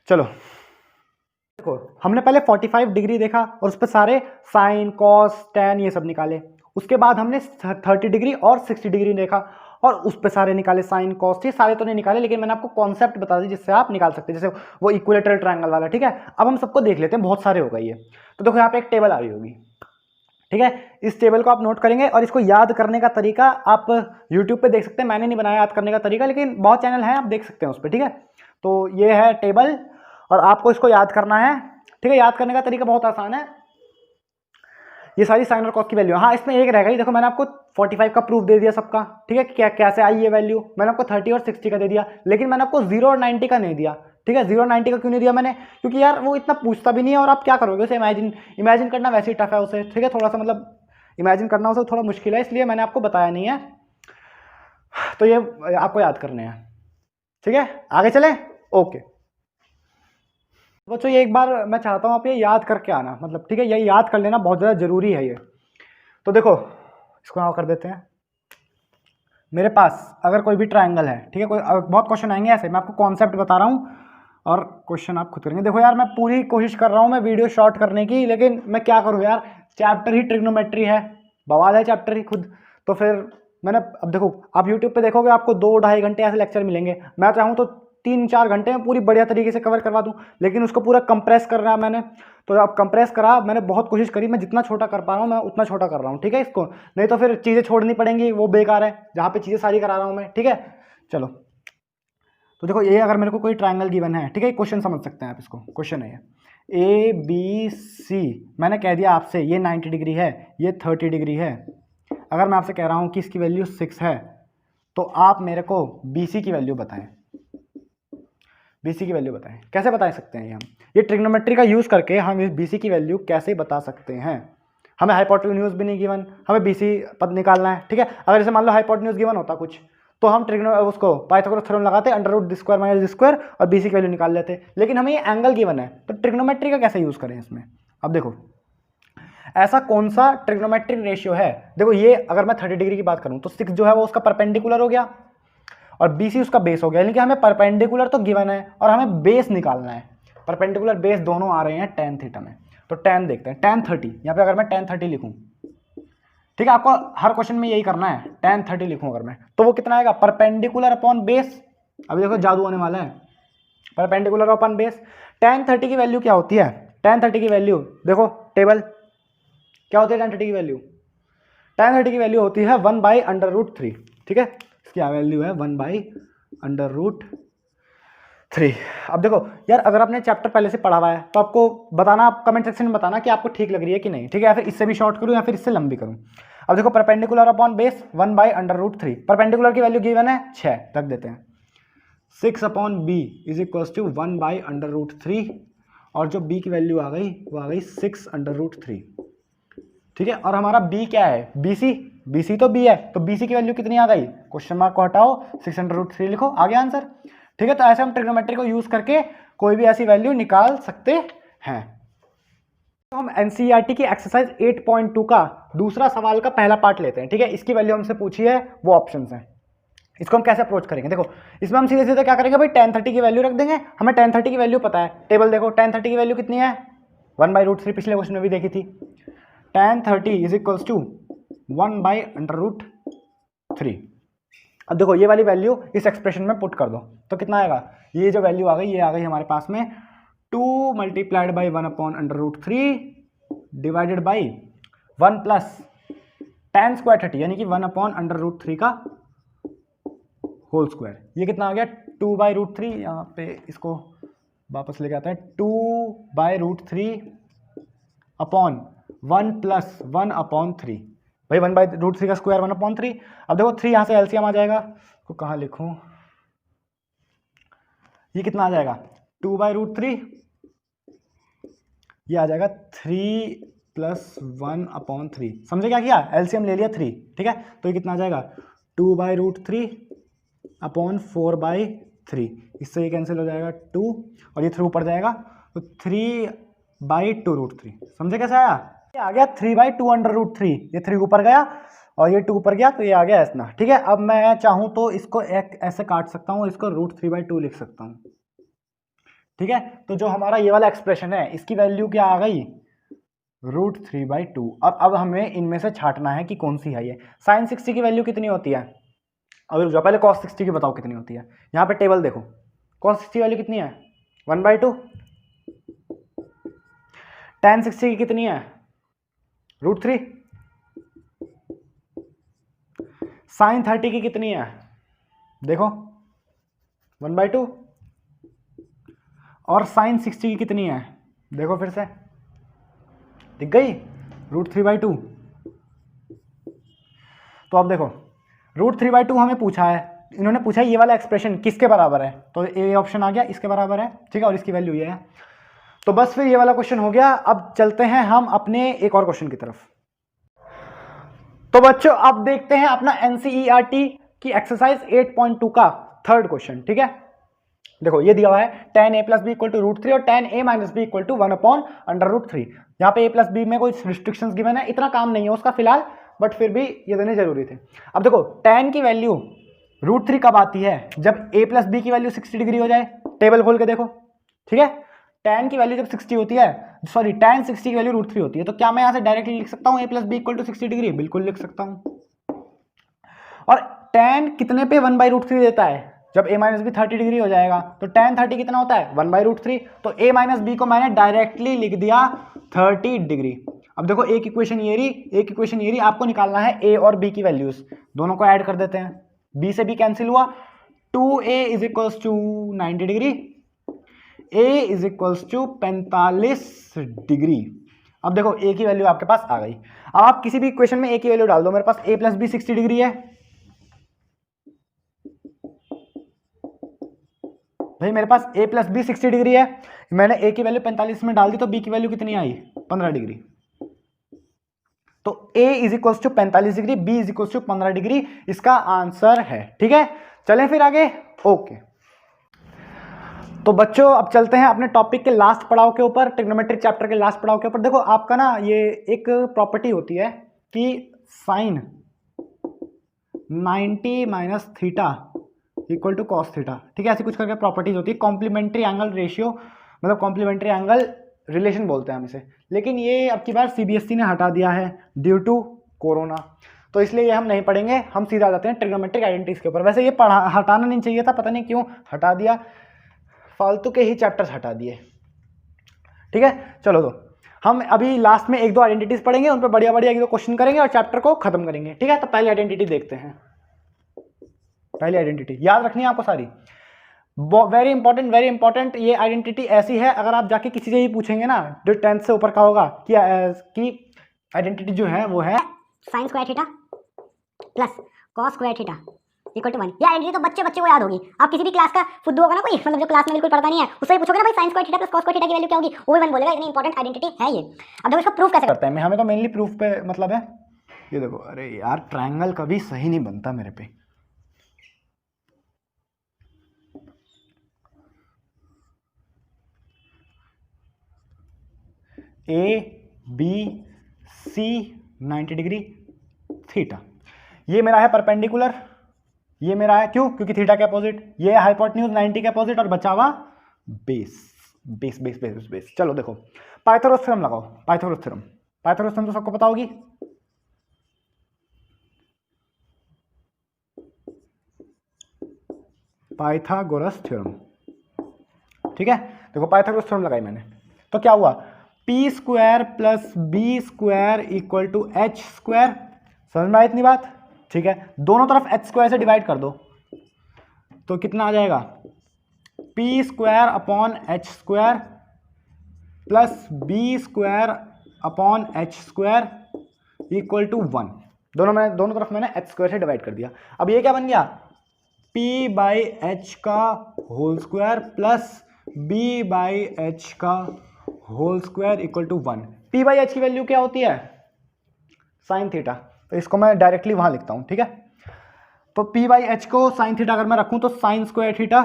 चलो देखो, हमने पहले 45 डिग्री देखा और उस पर सारे साइन, कॉस, टैन ये सब निकाले। उसके बाद हमने 30 डिग्री और 60 डिग्री देखा और उस पर सारे निकाले, साइन, कॉस, ये सारे तो नहीं निकाले, लेकिन मैंने आपको कॉन्सेप्ट बता दी जिससे आप निकाल सकते हैं, जैसे वो इक्विलेटरल ट्रायंगल वाला, ठीक है। अब हम सबको देख लेते हैं, बहुत सारे हो गए ये। तो देखो यहाँ पे एक टेबल आ रही होगी, ठीक है। इस टेबल को आप नोट करेंगे और इसको याद करने का तरीका आप यूट्यूब पे देख सकते हैं। मैंने नहीं बनाया याद करने का तरीका, लेकिन बहुत चैनल हैं, आप देख सकते हैं उस पर, ठीक है। तो ये है टेबल और आपको इसको याद करना है, ठीक है। याद करने का तरीका बहुत आसान है। ये सारी साइन और कॉस की वैल्यू, हाँ इसमें एक रह गई, देखो मैंने आपको 45 का प्रूफ दे दिया सबका, ठीक है। क्या कैसे आई ये वैल्यू, मैंने आपको 30 और 60 का दे दिया, लेकिन मैंने आपको 0 और 90 का नहीं दिया, ठीक है। 0 और 90 का क्यों नहीं दिया मैंने? क्योंकि यार वो इतना पूछता भी नहीं है और आप क्या करोगे उसे, इमेजिन करना वैसे ही टफ है उसे, ठीक है। थोड़ा सा मतलब इमेजिन करना उसे थोड़ा मुश्किल है, इसलिए मैंने आपको बताया नहीं है। तो ये आपको याद करने हैं, ठीक है। आगे चले, ओके बच्चों। ये एक बार मैं चाहता हूँ आप ये याद करके आना, मतलब ठीक है, ये याद कर लेना बहुत ज़्यादा ज़रूरी है ये। तो देखो इसको यहाँ कर देते हैं। मेरे पास अगर कोई भी ट्रायंगल है, ठीक है, कोई बहुत क्वेश्चन आएंगे ऐसे, मैं आपको कॉन्सेप्ट बता रहा हूँ और क्वेश्चन आप खुद करेंगे। देखो यार मैं पूरी कोशिश कर रहा हूँ मैं वीडियो शॉर्ट करने की, लेकिन मैं क्या करूँ यार, चैप्टर ही ट्रिग्नोमेट्री है, बवाल है चैप्टर ही खुद। तो फिर मैंने, अब देखो आप यूट्यूब पे देखोगे आपको 2-2.5 घंटे ऐसे लेक्चर मिलेंगे, मैं चाहूँ तो 3-4 घंटे में पूरी बढ़िया तरीके से कवर करवा दूँ, लेकिन उसको पूरा कंप्रेस कर रहा मैंने। तो अब कंप्रेस करा, मैंने बहुत कोशिश करी, मैं जितना छोटा कर पा रहा हूँ मैं उतना छोटा कर रहा हूँ, ठीक है इसको, नहीं तो फिर चीज़ें छोड़नी पड़ेंगी, वो बेकार है जहाँ पे चीज़ें सारी करा रहा हूँ मैं, ठीक है। चलो तो देखो ये अगर मेरे को कोई ट्रायंगल गिवन है, ठीक है, क्वेश्चन समझ सकते हैं आप इसको, क्वेश्चन है ये ABC, मैंने कह दिया आपसे ये 90 डिग्री है, ये 30 डिग्री है। अगर मैं आपसे कह रहा हूँ कि इसकी वैल्यू 6 है, तो आप मेरे को BC की वैल्यू बताएं, BC की वैल्यू बताएं। कैसे बता सकते हैं ये ट्रिग्नोमेट्री का यूज़ करके हम इस BC की वैल्यू कैसे बता सकते हैं। हमें हाइपोटेन्यूज भी नहीं गिवन, हमें BC पद निकालना है, ठीक है। अगर जैसे मान लो हाइपोटेन्यूज गिवन होता कुछ, तो हम उसको पाइथागोरस थ्योरम लगाते, √² और BC की वैल्यू निकाल लेते, लेकिन हमें ये एंगल गिवन है, तो ट्रिग्नोमेट्री का कैसे यूज़ करें इसमें। अब देखो ऐसा कौन सा ट्रिग्नोमेट्रिक रेशियो है, देखो ये अगर मैं 30 डिग्री की बात करूँ तो 6 जो है वो उसका परपेंडिकुलर हो गया और BC उसका बेस हो गया, यानी कि हमें परपेंडिकुलर तो गिवन है और हमें बेस निकालना है। परपेंडिकुलर बेस दोनों आ रहे हैं tan थीटा में, तो tan देखते हैं, tan 30, यहाँ पे अगर मैं tan 30 लिखूँ, ठीक है, आपको हर क्वेश्चन में यही करना है, tan 30 लिखूँ अगर मैं, तो वो कितना आएगा, परपेंडिकुलर अपॉन बेस। अभी देखो जादू होने वाला है, परपेंडिकुलर अपॉन बेस। tan 30 की वैल्यू क्या होती है, tan 30 की वैल्यू देखो टेबल क्या होती है, tan 30 की वैल्यू, tan 30 की वैल्यू होती है 1/√3, ठीक है, इसकी वैल्यू है 1/√3। अब देखो यार अगर आपने चैप्टर पहले से पढ़ा हुआ है तो आपको बताना, आप कमेंट सेक्शन में बताना कि आपको ठीक लग रही है कि नहीं, ठीक है, या फिर इससे भी शॉर्ट करूँ या फिर इससे लंबी करूँ। अब देखो परपेंडिकुलर अपॉन बेस 1/√3, परपेंडिकुलर की वैल्यू गिवन है 6, रख देते हैं, 6/b = 1/√3 और जो b की वैल्यू आ गई वो आ गई 6/√3, ठीक है। और हमारा b क्या है, BC तो b है, तो BC की वैल्यू कितनी आ गई, क्वेश्चन मार्क को हटाओ 6/√3 लिखो, आ गया आंसर, ठीक है। तो ऐसे हम ट्रिग्नोमेट्री को यूज करके कोई भी ऐसी वैल्यू निकाल सकते हैं। तो हम NCERT की एक्सरसाइज 8.2 का दूसरा सवाल का पहला पार्ट लेते हैं, ठीक है। इसकी वैल्यू हमसे पूछी है, वो ऑप्शंस हैं, इसको हम कैसे अप्रोच करेंगे। देखो इसमें हम सीधे सीधे क्या करेंगे भाई, tan 30 की वैल्यू रख देंगे, हमें tan 30 की वैल्यू पता है, टेबल देखो tan 30 की वैल्यू कितनी है 1/√3, पिछले क्वेश्चन में भी देखी थी। tan 30 = 1/√3। अब देखो ये वाली वैल्यू इस एक्सप्रेशन में पुट कर दो तो कितना आएगा, ये जो वैल्यू आ गई ये आ गई हमारे पास में 2 × 1/√3 divided by 1 plus tan square 30 यानी कि 1/√3 का होल स्क्वायर। ये कितना आ गया 2/√3, यहाँ पे इसको वापस लेके आते हैं, 2/√3 अपॉन 1 प्लस 1/3। भाई 1/√3 का स्क्वायर 1/3। अब देखो 3 यहाँ से एलसीएम आ जाएगा, तो कहाँ लिखूं, ये कितना आ जाएगा 2/√3, ये आ जाएगा 3 + 1/3। समझे क्या किया, एलसीएम ले लिया 3, ठीक है। तो ये कितना आ जाएगा 2/√3 अपॉन 4/3, इससे ये कैंसिल हो जाएगा 2 और ये 3 ऊपर जाएगा तो 3/2√3। समझे कैसे आया, ये आ गया 3/2√3, ये 3 ऊपर गया और ये 2 ऊपर गया तो ये आ गया इतना, ठीक है। अब मैं चाहूँ तो इसको एक ऐसे काट सकता हूँ, इसको √3/2 लिख सकता हूँ, ठीक है। तो जो हमारा ये वाला एक्सप्रेशन है इसकी वैल्यू क्या आ गई √3/2। अब हमें इनमें से छांटना है कि कौन सी है ये। sin 60 की वैल्यू कितनी होती है, अब जो पहले cos 60 की बताओ कितनी होती है। यहाँ पे टेबल देखो, cos 60 की वैल्यू कितनी है 1/2, tan 60 की कितनी है √3, sin 30 की कितनी है देखो 1/2, और sin 60 की कितनी है देखो फिर से दिख गई √3/2। तो अब देखो √3/2 हमें पूछा है, इन्होंने पूछा है ये वाला एक्सप्रेशन किसके बराबर है, तो ए ऑप्शन आ गया इसके बराबर है, ठीक है, और इसकी वैल्यू ये है। तो बस फिर ये वाला क्वेश्चन हो गया। अब चलते हैं हम अपने एक और क्वेश्चन की तरफ। तो बच्चों अब देखते हैं अपना एनसीईआरटी की एक्सरसाइज 8.2 का थर्ड क्वेश्चन, ठीक है। देखो ये दिया हुआ है tan a + b = √3 और tan a - b = 1/√3। यहाँ पे a + b में कोई रिस्ट्रिक्शंस गिवन है, इतना काम नहीं है उसका फिलहाल, बट फिर भी ये देने जरूरी थे। अब देखो tan की वैल्यू √3 कब आती है, जब a + b की वैल्यू 60 डिग्री हो जाए। टेबल खोल के देखो, ठीक है। tan की वैल्यू जब 60 होती है, सॉरी tan 60 की वैल्यू √3 होती है, तो क्या मैं यहाँ से डायरेक्टली लिख सकता हूँ a + b = 60 डिग्री, बिल्कुल लिख सकता हूँ। और tan कितने पे 1/√3 देता है, जब a - b 30 डिग्री हो जाएगा तो tan 30 कितना होता है 1/√3, तो a - b को मैंने डायरेक्टली लिख दिया 30 डिग्री। अब देखो एक इक्वेशन ये रही, एक इक्वेशन ये रही, आपको निकालना है a और b की वैल्यूज, दोनों को ऐड कर देते हैं, b से b कैंसिल हुआ, 2a = 90 डिग्री, a = 45 डिग्री। अब देखो a की वैल्यू आपके पास आ गई। अब आप किसी भी इक्वेशन में a की वैल्यू डाल दो, मेरे पास a + b 60 डिग्री है, भाई मेरे पास a + b 60 डिग्री है, मैंने a की वैल्यू 45 में डाल दी तो b की वैल्यू कितनी आई 15 डिग्री। तो a = 45 डिग्री, b = 15 डिग्री इसका आंसर है, ठीक है। चलें फिर आगे, ओके। तो बच्चों अब चलते हैं अपने टॉपिक के लास्ट पड़ाव के ऊपर, ट्रिग्नोमेट्री चैप्टर के लास्ट पड़ाव के ऊपर। देखो आपका ना ये एक प्रॉपर्टी होती है कि sin 90 - थीटा = cos थीटा, ठीक है, ऐसी कुछ करके प्रॉपर्टीज होती है। कॉम्प्लीमेंट्री एंगल रेशियो, मतलब कॉम्प्लीमेंट्री एंगल रिलेशन बोलते हैं हम इसे, लेकिन ये अब की बार सीबीएसई ने हटा दिया है ड्यू टू कोरोना, तो इसलिए ये हम नहीं पढ़ेंगे, हम सीधा जाते हैं ट्रिग्नोमेट्रिक आइडेंटिटीज के ऊपर। वैसे ये हटाना नहीं चाहिए था, पता नहीं क्यों हटा दिया, फालतू के ही चैप्टर्स हटा दिए, ठीक है। चलो तो हम अभी लास्ट में 1-2 आइडेंटिटीज पढ़ेंगे, उन पर बढ़िया बढ़िया 1-2 क्वेश्चन करेंगे और चैप्टर को खत्म करेंगे, ठीक है। तो पहली आइडेंटिटी देखते हैं। पहली आइडेंटिटी याद रखनी है आपको सारी, वेरी इंपॉर्टेंट। ये आइडेंटिटी ऐसी है, अगर आप जाके किसी से ही पूछेंगे ना जो 10th से ऊपर का होगा कि आइडेंटिटी जो है वो है sin square theta plus cos square theta = 1। ये आइडेंटिटी तो बच्चे को याद होगी। आप किसी भी क्लास का फुद्दू होगा ना कोई, मतलब जो क्लास में बिल्कुल पढ़ता नहीं है, उससे पूछोगे ना भाई sin square theta plus cos square theta की वैल्यू क्या होगी, वो भी 1 बोलेगा। इतनी इंपॉर्टेंट आइडेंटिटी है ये। अब देखो इसको प्रूफ कैसे करता है, हमें तो मेनली प्रूफ पे मतलब है। ये देखो, अरे यार ट्रायंगल कभी सही नहीं बनता मेरे पे। ABC 90 डिग्री थीटा, ये मेरा है परपेंडिकुलर, ये मेरा है क्यों, क्योंकि थीटा के अपोजिट, ये है हाइपोटेन्यूज 90 के अपोजिट, और बचा हुआ base base base base base. चलो देखो पाइथागोरस थ्योरम लगाओ, पाइथागोरस थ्योरम तो सबको पता होगी, पाइथागोरस थ्योरम। ठीक है, देखो पाइथागोरस थ्योरम लगाई मैंने, तो क्या हुआ, P square plus B square equal to H square. समझ में आई इतनी बात? ठीक है, दोनों तरफ एच स्क्वायर से डिवाइड कर दो तो कितना आ जाएगा, P square upon H square plus B square upon H square equal to 1। दोनों तरफ मैंने एच स्क्वायर से डिवाइड कर दिया। अब ये क्या बन गया, पी बाई एच का whole square plus B by H का whole square equal to 1। P by H की वैल्यू क्या होती है, साइन थीटा, तो इसको मैं डायरेक्टली वहां लिखता हूं। ठीक है, तो पी बाई एच को साइन थीटा अगर मैं रखूं तो साइन स्क्वायर थीटा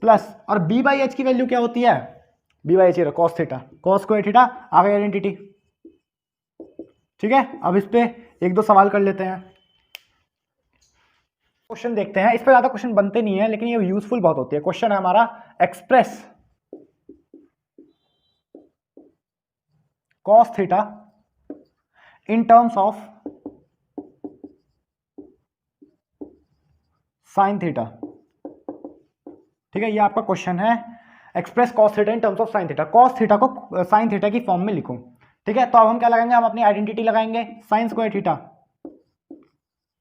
प्लस, और बी बाई एच की वैल्यू क्या होती है, B by H cos theta, cos square theta, आ गई आइडेंटिटी। ठीक है, अब इस पे एक दो सवाल कर लेते हैं, क्वेश्चन देखते हैं। इस पे ज्यादा क्वेश्चन बनते नहीं है लेकिन ये यूजफुल बहुत होती है। क्वेश्चन है हमारा, express cos theta in terms of sine theta. ठीक है, ये आपका क्वेश्चन है, express cos theta in terms of sine theta. Cos theta को साइन थीटा की फॉर्म में लिखूं। ठीक है, तो अब हम क्या लगाएंगे, हम अपनी आइडेंटिटी लगाएंगे, sine square theta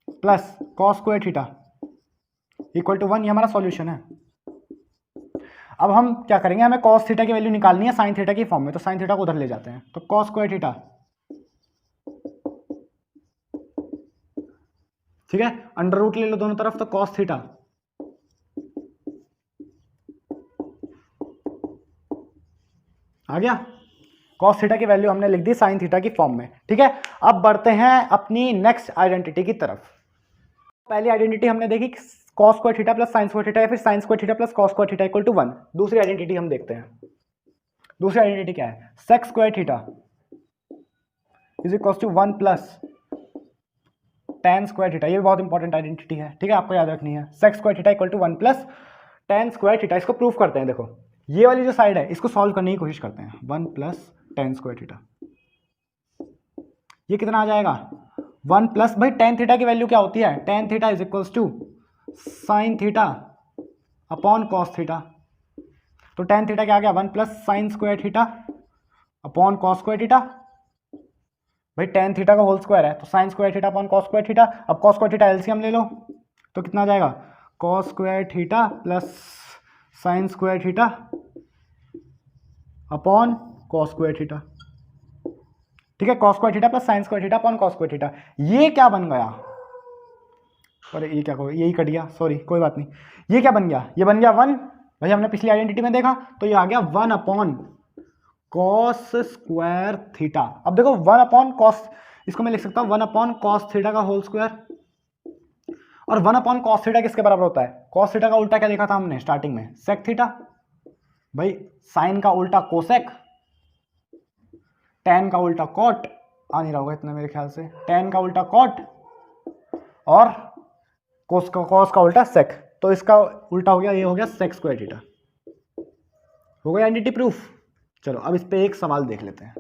plus cos square theta equal to 1। ये हमारा सॉल्यूशन है। अब हम क्या करेंगे, हमें कॉस थीटा की वैल्यू निकालनी है साइन थीटा की फॉर्म में, तो साइन थीटा को उधर ले जाते हैं, तो कॉस स्क्वायर थीटा। ठीक है, अंडर रूट ले लो दोनों तरफ, तो कॉस थीटा आ गया। कॉस थीटा की वैल्यू हमने लिख दी साइन थीटा की फॉर्म में। ठीक है, अब बढ़ते हैं अपनी नेक्स्ट आइडेंटिटी की तरफ। पहली आइडेंटिटी हमने देखी cos square theta plus sine square theta, या फिर sine square theta plus cos square theta equal to 1। दूसरी आइडेंटिटी हम देखते हैं। दूसरी आइडेंटिटी क्या है, sec square theta is equal to 1 plus tan square theta. ये भी बहुत इंपॉर्टेंट आइडेंटिटी है। ठीक है, आपको याद रखनी है, sec square theta equal to 1 plus tan square theta. इसको प्रूफ करते हैं। देखो ये वाली जो साइड है इसको सॉल्व करने की कोशिश करते हैं, 1 प्लस tan स्क्वायर थीटा, ये कितना आ जाएगा, 1 प्लस, भाई tan थीटा की वैल्यू क्या होती है, tan theta is equals to sine theta upon cos theta. तो tan थीटा क्या आ गया, 1 plus sine square theta upon cos square theta. भाई tan थीटा का होल स्क्वायर है तो sine square theta upon cos square theta. अब cos square theta LCM ले लो तो कितना आ जाएगा, cos square theta plus sine square theta upon cos square theta. ठीक है, cos square theta plus sine square theta upon cos square theta. ये क्या बन गया, अरे ये क्या, यही कट गया, सॉरी कोई बात नहीं। ये क्या बन गया, ये बन गया 1। भाई हमने पिछली आइडेंटिटी में देखा तो ये आ गया 1 अपॉन कॉस स्क्वायर थीटा। अब देखो 1 अपॉन कॉस, इसको मैं लिख सकता हूँ 1 अपॉन कॉस थीटा का होल स्क्वायर। और 1 अपॉन कॉस थीटा किसके बराबर होता है, कॉस थीटा का उल्टा क्या देखा था हमने स्टार्टिंग में, सेक थीटा। भाई साइन का उल्टा कोसेक, टैन का उल्टा कॉट, आ नहीं रहा होगा इतना मेरे ख्याल से, टैन का उल्टा कॉट और कॉस का उल्टा सेक। तो इसका उल्टा हो गया, ये हो गया सेक स्क्वायर थीटा। हो गया आइडेंटिटी प्रूफ। चलो अब इस पे एक सवाल देख लेते हैं।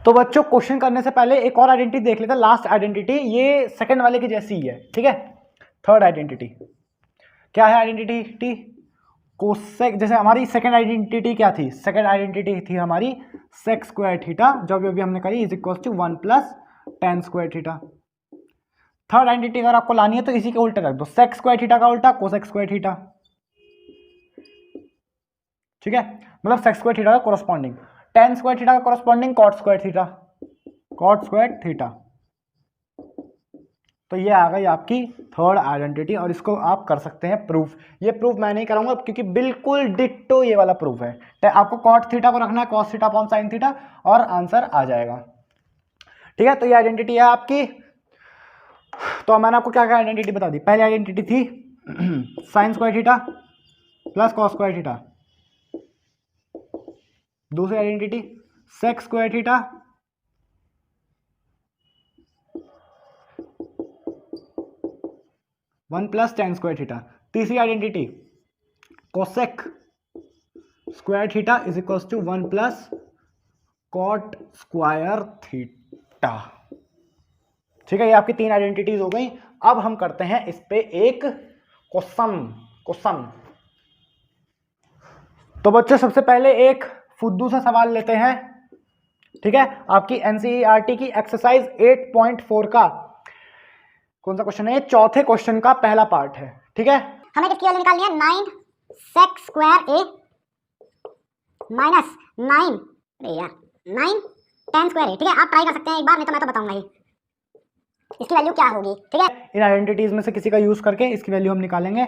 तो बच्चों क्वेश्चन करने से पहले एक और आइडेंटिटी देख लेते हैं, लास्ट आइडेंटिटी, ये सेकंड वाले की जैसी ही है। ठीक है, थर्ड आइडेंटिटी क्या है, आइडेंटिटी कोसेक। जैसे हमारी सेकंड आइडेंटिटी क्या थी, सेकंड आइडेंटिटी थी हमारी सेक स्क्वायर थीटा, जो अभी हमने करी, is equal to 1 plus tan square theta. Third identity अगर आपको लानी है तो इसी के उल्टे रख दो, सेक स्क्वायर थीटा का उल्टा कोसेक स्क्वायर थीटा। ठीक है, मतलब सेक स्क्वायर थीटा का कोरस्पॉन्डिंग, tan स्क्वायर थीटा का corresponding cot square theta, cot square theta. तो ये आ गई आपकी थर्ड आइडेंटिटी और इसको आप कर सकते हैं प्रूफ। ये प्रूफ मैं नहीं कराऊंगा क्योंकि बिल्कुल डिट्टो ये वाला प्रूफ है। आपको कॉट थीटा को रखना है cos theta upon sine theta और आंसर आ जाएगा। ठीक है, तो ये आइडेंटिटी है आपकी। तो मैंने आपको क्या क्या आइडेंटिटी बता दी। पहली आइडेंटिटी थी sine square theta plus cos square theta. दूसरी identity sec square theta one plus tan square theta. तीसरी identity cosec square theta is equal to 1 plus cot square theta. ठीक है, ये आपकी तीन आइडेंटिटीज हो गई। अब हम करते हैं इस पे एक क्वेश्चन। तो बच्चों सबसे पहले एक फुद्दू सा सवाल लेते हैं, ठीक है। आपकी एनसीईआरटी की एक्सरसाइज 8.4 का कौन सा क्वेश्चन है? ये चौथे क्वेश्चन का पहला पार्ट है, ठीक है। हमें किसकी वैल्यू निकालनी है? 9 sec square a minus 9 tan square a, ठीक है। आप ट्राई कर सकते हैं एक बार, नहीं तो मैं तो बताऊंगा ही इसकी वैल्यू क्या होगी, ठीक है। इन आइडेंटिटीज में से किसी का यूज करके इसकी वैल्यू हम निकालेंगे।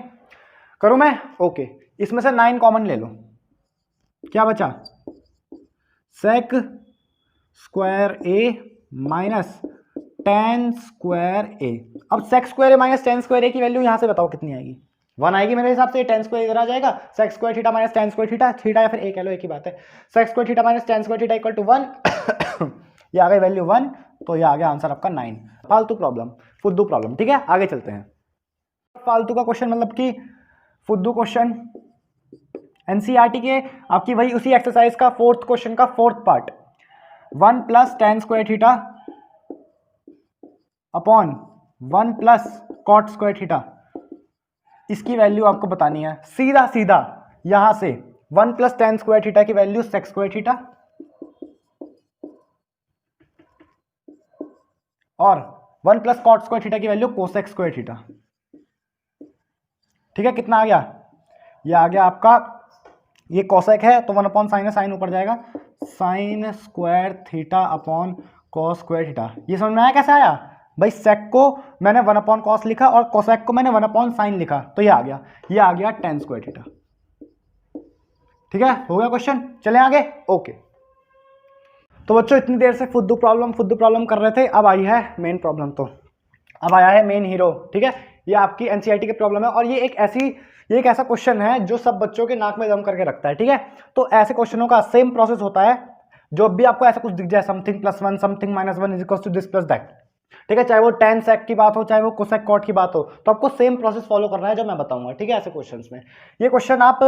करूं मैं? ओके, इसमें से 9 कॉमन ले लो, क्या बचा? Sec square A minus tan square ए। अब sec square A minus tan square ए की वैल्यू यहां से बताओ कितनी आएगी? 1 आएगी मेरे हिसाब से। टेन स्क्वायर इधर आ जाएगा, sec square theta minus tan square theta, theta या फिर ए कह लो, एक ही बात है। Sec square theta minus tan square theta equal to 1 ये आ गई वैल्यू 1, तो ये आ गया आंसर आपका 9। फालतू प्रॉब्लम, फुद्दू प्रॉब्लम, ठीक है। आगे चलते हैं। फालतू का क्वेश्चन मतलब कि फुद्दू क्वेश्चन एनसीईआरटी के आपकी वही उसी एक्सरसाइज का फोर्थ क्वेश्चन का fourth part, 1 plus tan square theta upon 1 plus cot square theta, इसकी वैल्यू आपको बतानी है। सीधा सीधा यहां से 1 प्लस टेन स्क्वायर थीटा की वैल्यू सेक स्क्वायर थीटा और 1 प्लस कॉट स्क्वायर थीटा की वैल्यू कोसेक स्क्वायर थीटा, ठीक है। कितना आ गया? ये आ गया आपका, ये कोसेक है तो 1 अपॉन साइन है, साइन ऊपर जाएगा, sign square theta upon cos square theta. ये समझ में आया कैसे आया भाई? सेक को मैंने 1 अपॉन कॉस लिखा और कोसेक को मैंने 1 अपॉन साइन लिखा, तो ये आ गया, ये आ गया टेन स्क्वायर थीटा, ठीक है। हो गया क्वेश्चन, चलें आगे। ओके, तो बच्चों इतनी देर से फुद्दू प्रॉब्लम कर रहे थे, अब आई है मेन प्रॉब्लम। तो अब आया है मेन हीरो, ठीक है। ये आपकी एनसीईआरटी की प्रॉब्लम है और ये एक ऐसा क्वेश्चन है जो सब बच्चों के नाक में दम करके रखता है, ठीक है। तो ऐसे क्वेश्चनों का सेम प्रोसेस होता है, जो भी आपको ऐसा कुछ दिख जाए, something plus 1 something minus 1 is equal to this plus that, ठीक है। चाहे वो टेन सेक की बात हो, चाहे वो कोसेक कॉट की बात हो, तो आपको सेम प्रोसेस फॉलो करना है जो मैं बताऊंगा, ठीक है। ऐसे क्वेश्चंस में ये क्वेश्चन आप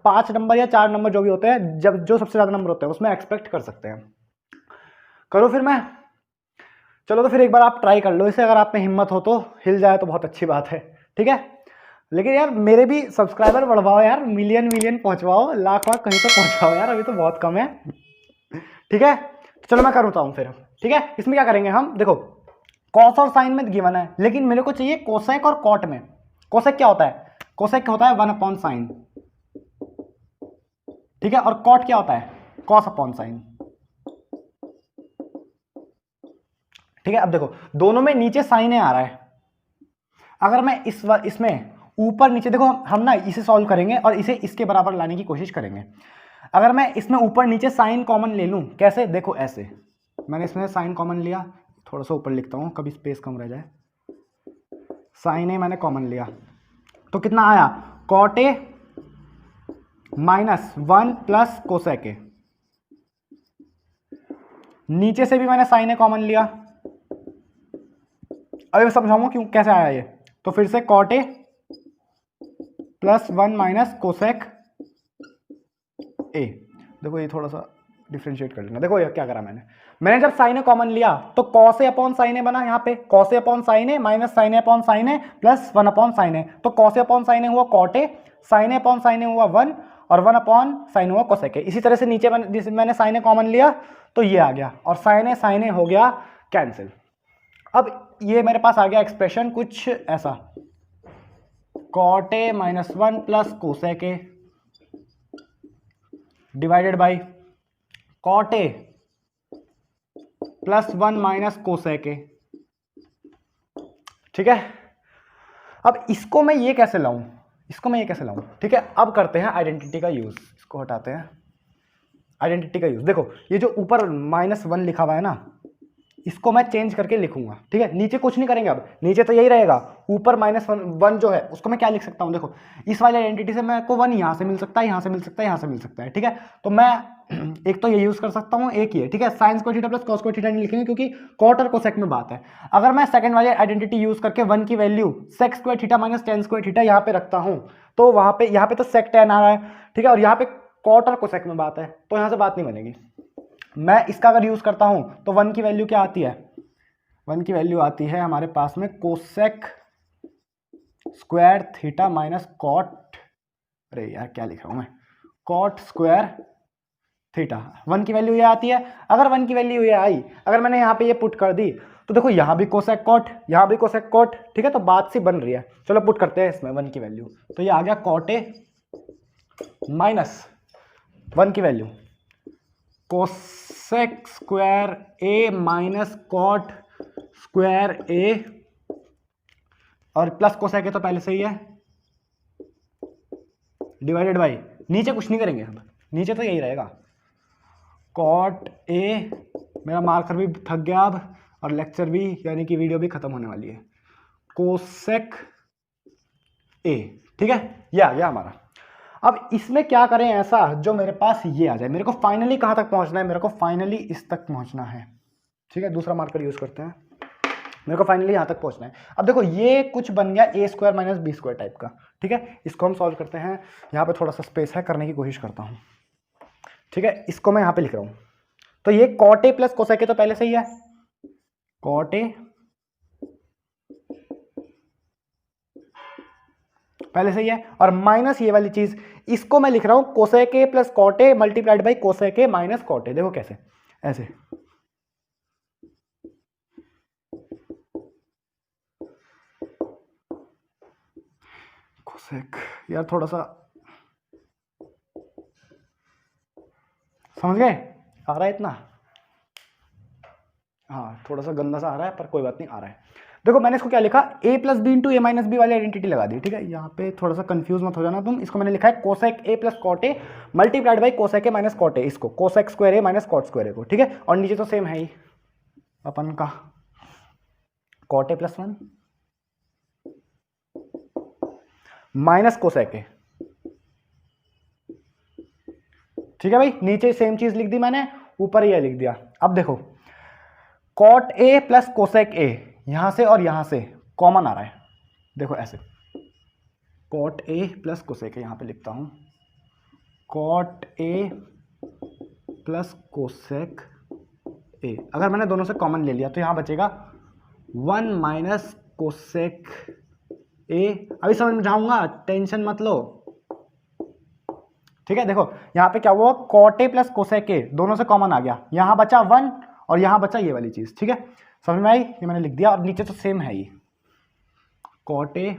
5 नंबर या 4 नंबर जो भी होते हैं, जब जो सबसे ज्यादा नंबर होते हैं उसमें एक्सपेक्ट कर सकते हैं। करो फिर मैं, चलो तो फिर एक बार आप ट्राई कर लो इसे, अगर आप में हिम्मत हो तो, हिल जाए तो बहुत अच्छी बात है, ठीक है। लेकिन यार मेरे भी सब्सक्राइबर बढ़वाओ यार, मिलियन पहुंचवाओ, लाख कहीं तो पहुंचवाओ यार, अभी तो बहुत कम है, ठीक है। चलो मैं करता हूं फिर, ठीक है। इसमें क्या करेंगे हम, देखो कॉस और साइन में गिवन है, लेकिन मेरे को चाहिए कोसेक और कॉट में। कोसेक क्या होता है? कोसेक क्या होता है? 1 अपॉन साइन, ठीक है। और कॉट क्या होता है? कॉस अपॉन साइन, ठीक है। अब देखो दोनों में नीचे साइन आ रहा है, अगर मैं इसमें ऊपर नीचे, देखो हम ना इसे सॉल्व करेंगे और इसे इसके बराबर लाने की कोशिश करेंगे। अगर मैं इसमें ऊपर नीचे साइन कॉमन ले लूं, कैसे? देखो ऐसे, मैंने इसमें साइन कॉमन लिया, थोड़ा सा ऊपर लिखता हूं कभी स्पेस कम रह जाए, साइन ए मैंने कॉमन लिया, तो कितना आया? Cot A minus 1 plus cosec A. नीचे से भी मैंने साइन ए कॉमन लिया, अभी मैं समझाऊंगा क्यों कैसे आया ये। तो फिर से cot A plus 1 minus cosec A. देखो ये थोड़ा सा डिफ्रेंशिएट कर लेना। देखो ये क्या करा मैंने जब साइन ए कॉमन लिया तो cos A upon sine A बना, यहाँ पे cos A upon sine A minus sine A upon sine A plus 1 upon sine A. तो cos A upon sine A हुआ cot A, sine A upon sine A हुआ 1 और 1 upon sine हुआ cosec A. इसी तरह से नीचे मैंने साइन ए कॉमन लिया तो ये आ गया और साइन ए हो गया कैंसिल। अब ये मेरे पास आ गया एक्सप्रेशन कुछ ऐसा, cot A minus 1 plus cosec A divided by cot A plus 1 minus cosec A, ठीक है। अब इसको मैं ये कैसे लाऊं, ठीक है। अब करते हैं आइडेंटिटी का यूज, इसको हटाते हैं, आइडेंटिटी का यूज। देखो ये जो ऊपर -1 लिखा हुआ है ना, इसको मैं चेंज करके लिखूंगा, ठीक है। नीचे कुछ नहीं करेंगे, अब नीचे तो यही रहेगा, ऊपर -1 जो है उसको मैं क्या लिख सकता हूं, देखो इस वाली आइडेंटिटी से मेरे को 1 यहां से मिल सकता है, यहां से मिल सकता है, यहां से मिल सकता है, ठीक है। तो मैं एक तो ये यूज कर सकता हूं, एक ये, ठीक है। Sign square theta plus cos square theta नहीं लिखेंगे क्योंकि कॉट और कोसेक में बात है। अगर मैं सेकंड वाली आइडेंटिटी यूज करके 1 की value sec square theta minus tan square theta यहाँ पे रखता हूं, तो वहां पे यहाँ पे तो सेक टेन आ रहा है, ठीक है, और यहाँ पे कॉट और कोसेक में बात है, तो यहाँ से बात नहीं बनेगी। मैं इसका अगर यूज करता हूं तो 1 की वैल्यू क्या आती है, 1 की वैल्यू आती है हमारे पास में cosec square theta minus cot, अरे यार क्या लिख रहा हूँ मैं, कॉट स्क्वायर थीटा। 1 की वैल्यू ये आती है। अगर 1 की वैल्यू ये आई, अगर मैंने यहाँ पे ये पुट कर दी तो देखो यहाँ भी कोसेक कॉट, यहाँ भी कोसेक कॉट, ठीक है, तो बात सी बन रही है। चलो पुट करते हैं इसमें 1 की वैल्यू, तो ये आ गया कॉट ए माइनस 1 की value cosec square A minus cot square ए, और प्लस कोसेक ए तो पहले से ही है, डिवाइडेड बाई, नीचे कुछ नहीं करेंगे अब, नीचे तो यही रहेगा कॉट ए। मेरा मार्कर भी थक गया अब, और लेक्चर भी यानी कि वीडियो भी खत्म होने वाली है। कोसेक ए, ठीक है, ये आ गया हमारा। अब इसमें क्या करें ऐसा जो मेरे पास ये आ जाए। मेरे को फाइनली कहाँ तक पहुँचना है, मेरे को फाइनली इस तक पहुँचना है, ठीक है, दूसरा मार्कर यूज़ करते हैं। मेरे को फाइनली यहाँ तक पहुँचना है। अब देखो ये कुछ बन गया A square minus B square type का, ठीक है, इसको हम सॉल्व करते हैं। यहाँ पे थोड़ा सा स्पेस है, करने की कोशिश करता हूँ, ठीक है, इसको मैं यहाँ पे लिख रहा हूँ। तो ये cot A plus cosec A तो पहले से ही है, कॉट ए पहले से ही है, और माइनस ये वाली चीज, इसको मैं लिख रहा हूं cosec A plus cot A multiplied by cosec A minus cot A. देखो कैसे, ऐसे कोसेक, यार थोड़ा सा समझ गए, आ रहा है इतना, हाँ थोड़ा सा गंदा सा आ रहा है पर कोई बात नहीं, आ रहा है। देखो मैंने इसको क्या लिखा, a plus B into A minus B वाली आइडेंटिटी लगा दी, ठीक है, यहाँ पे थोड़ा सा कंफ्यूज मत हो जाना तुम। इसको मैंने लिखा है cosec A plus cot A multiplied by cosec A minus cot A, इसको cosec square A minus cot square A को, ठीक है, और नीचे तो सेम है ही अपन का cot A plus 1 minus cosec A, ठीक है भाई, नीचे सेम चीज लिख दी मैंने, ऊपर ये लिख दिया। अब देखो cot A plus cosec A, यहां से और यहां से कॉमन आ रहा है, देखो ऐसे cot A plus cosec A, यहां पे लिखता हूं cot A plus cosec A. अगर मैंने दोनों से कॉमन ले लिया तो यहां बचेगा 1 माइनस कोसेक ए। अभी समझाऊंगा, टेंशन मत लो, ठीक है। देखो यहां पे क्या हुआ, cot A plus cosec A दोनों से कॉमन आ गया, यहां बचा 1 और यहां बचा ये वाली चीज, ठीक है, समझ में आई, ये मैंने लिख दिया, और नीचे तो सेम है ही कॉट ए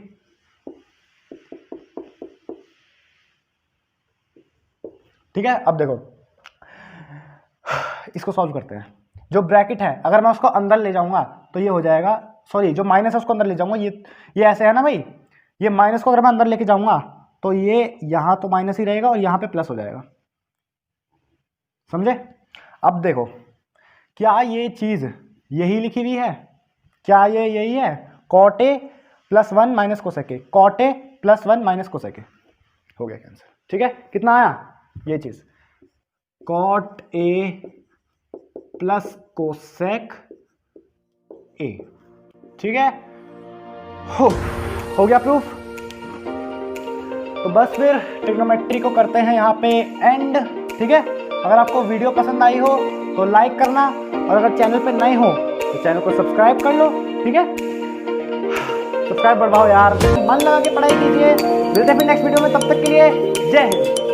ठीक है। अब देखो इसको सॉल्व करते हैं। जो ब्रैकेट है अगर मैं उसको अंदर ले जाऊंगा तो ये हो जाएगा, सॉरी जो माइनस है उसको अंदर ले जाऊंगा, ये ऐसे है ना भाई, ये माइनस को अगर मैं अंदर लेके जाऊंगा तो ये यहां तो माइनस ही रहेगा और यहां पे प्लस हो जाएगा, समझे। अब देखो क्या ये चीज यही लिखी हुई है, क्या ये यही है, cot A plus 1 minus cosec A, cot A plus 1 minus cosec A, हो गया कैंसिल, ठीक है। कितना आया ये चीज, cot A plus cosec A, ठीक है, हो गया प्रूफ। तो बस फिर ट्रिग्नोमेट्री को करते हैं यहाँ पे एंड, ठीक है। अगर आपको वीडियो पसंद आई हो तो लाइक करना, और अगर चैनल पे नए हो तो चैनल को सब्सक्राइब कर लो, ठीक है। सब्सक्राइब बढ़ाओ यार, मन लगा के पढ़ाई कीजिए। मिलते हैं फिर नेक्स्ट वीडियो में, तब तक के लिए जय हिंद।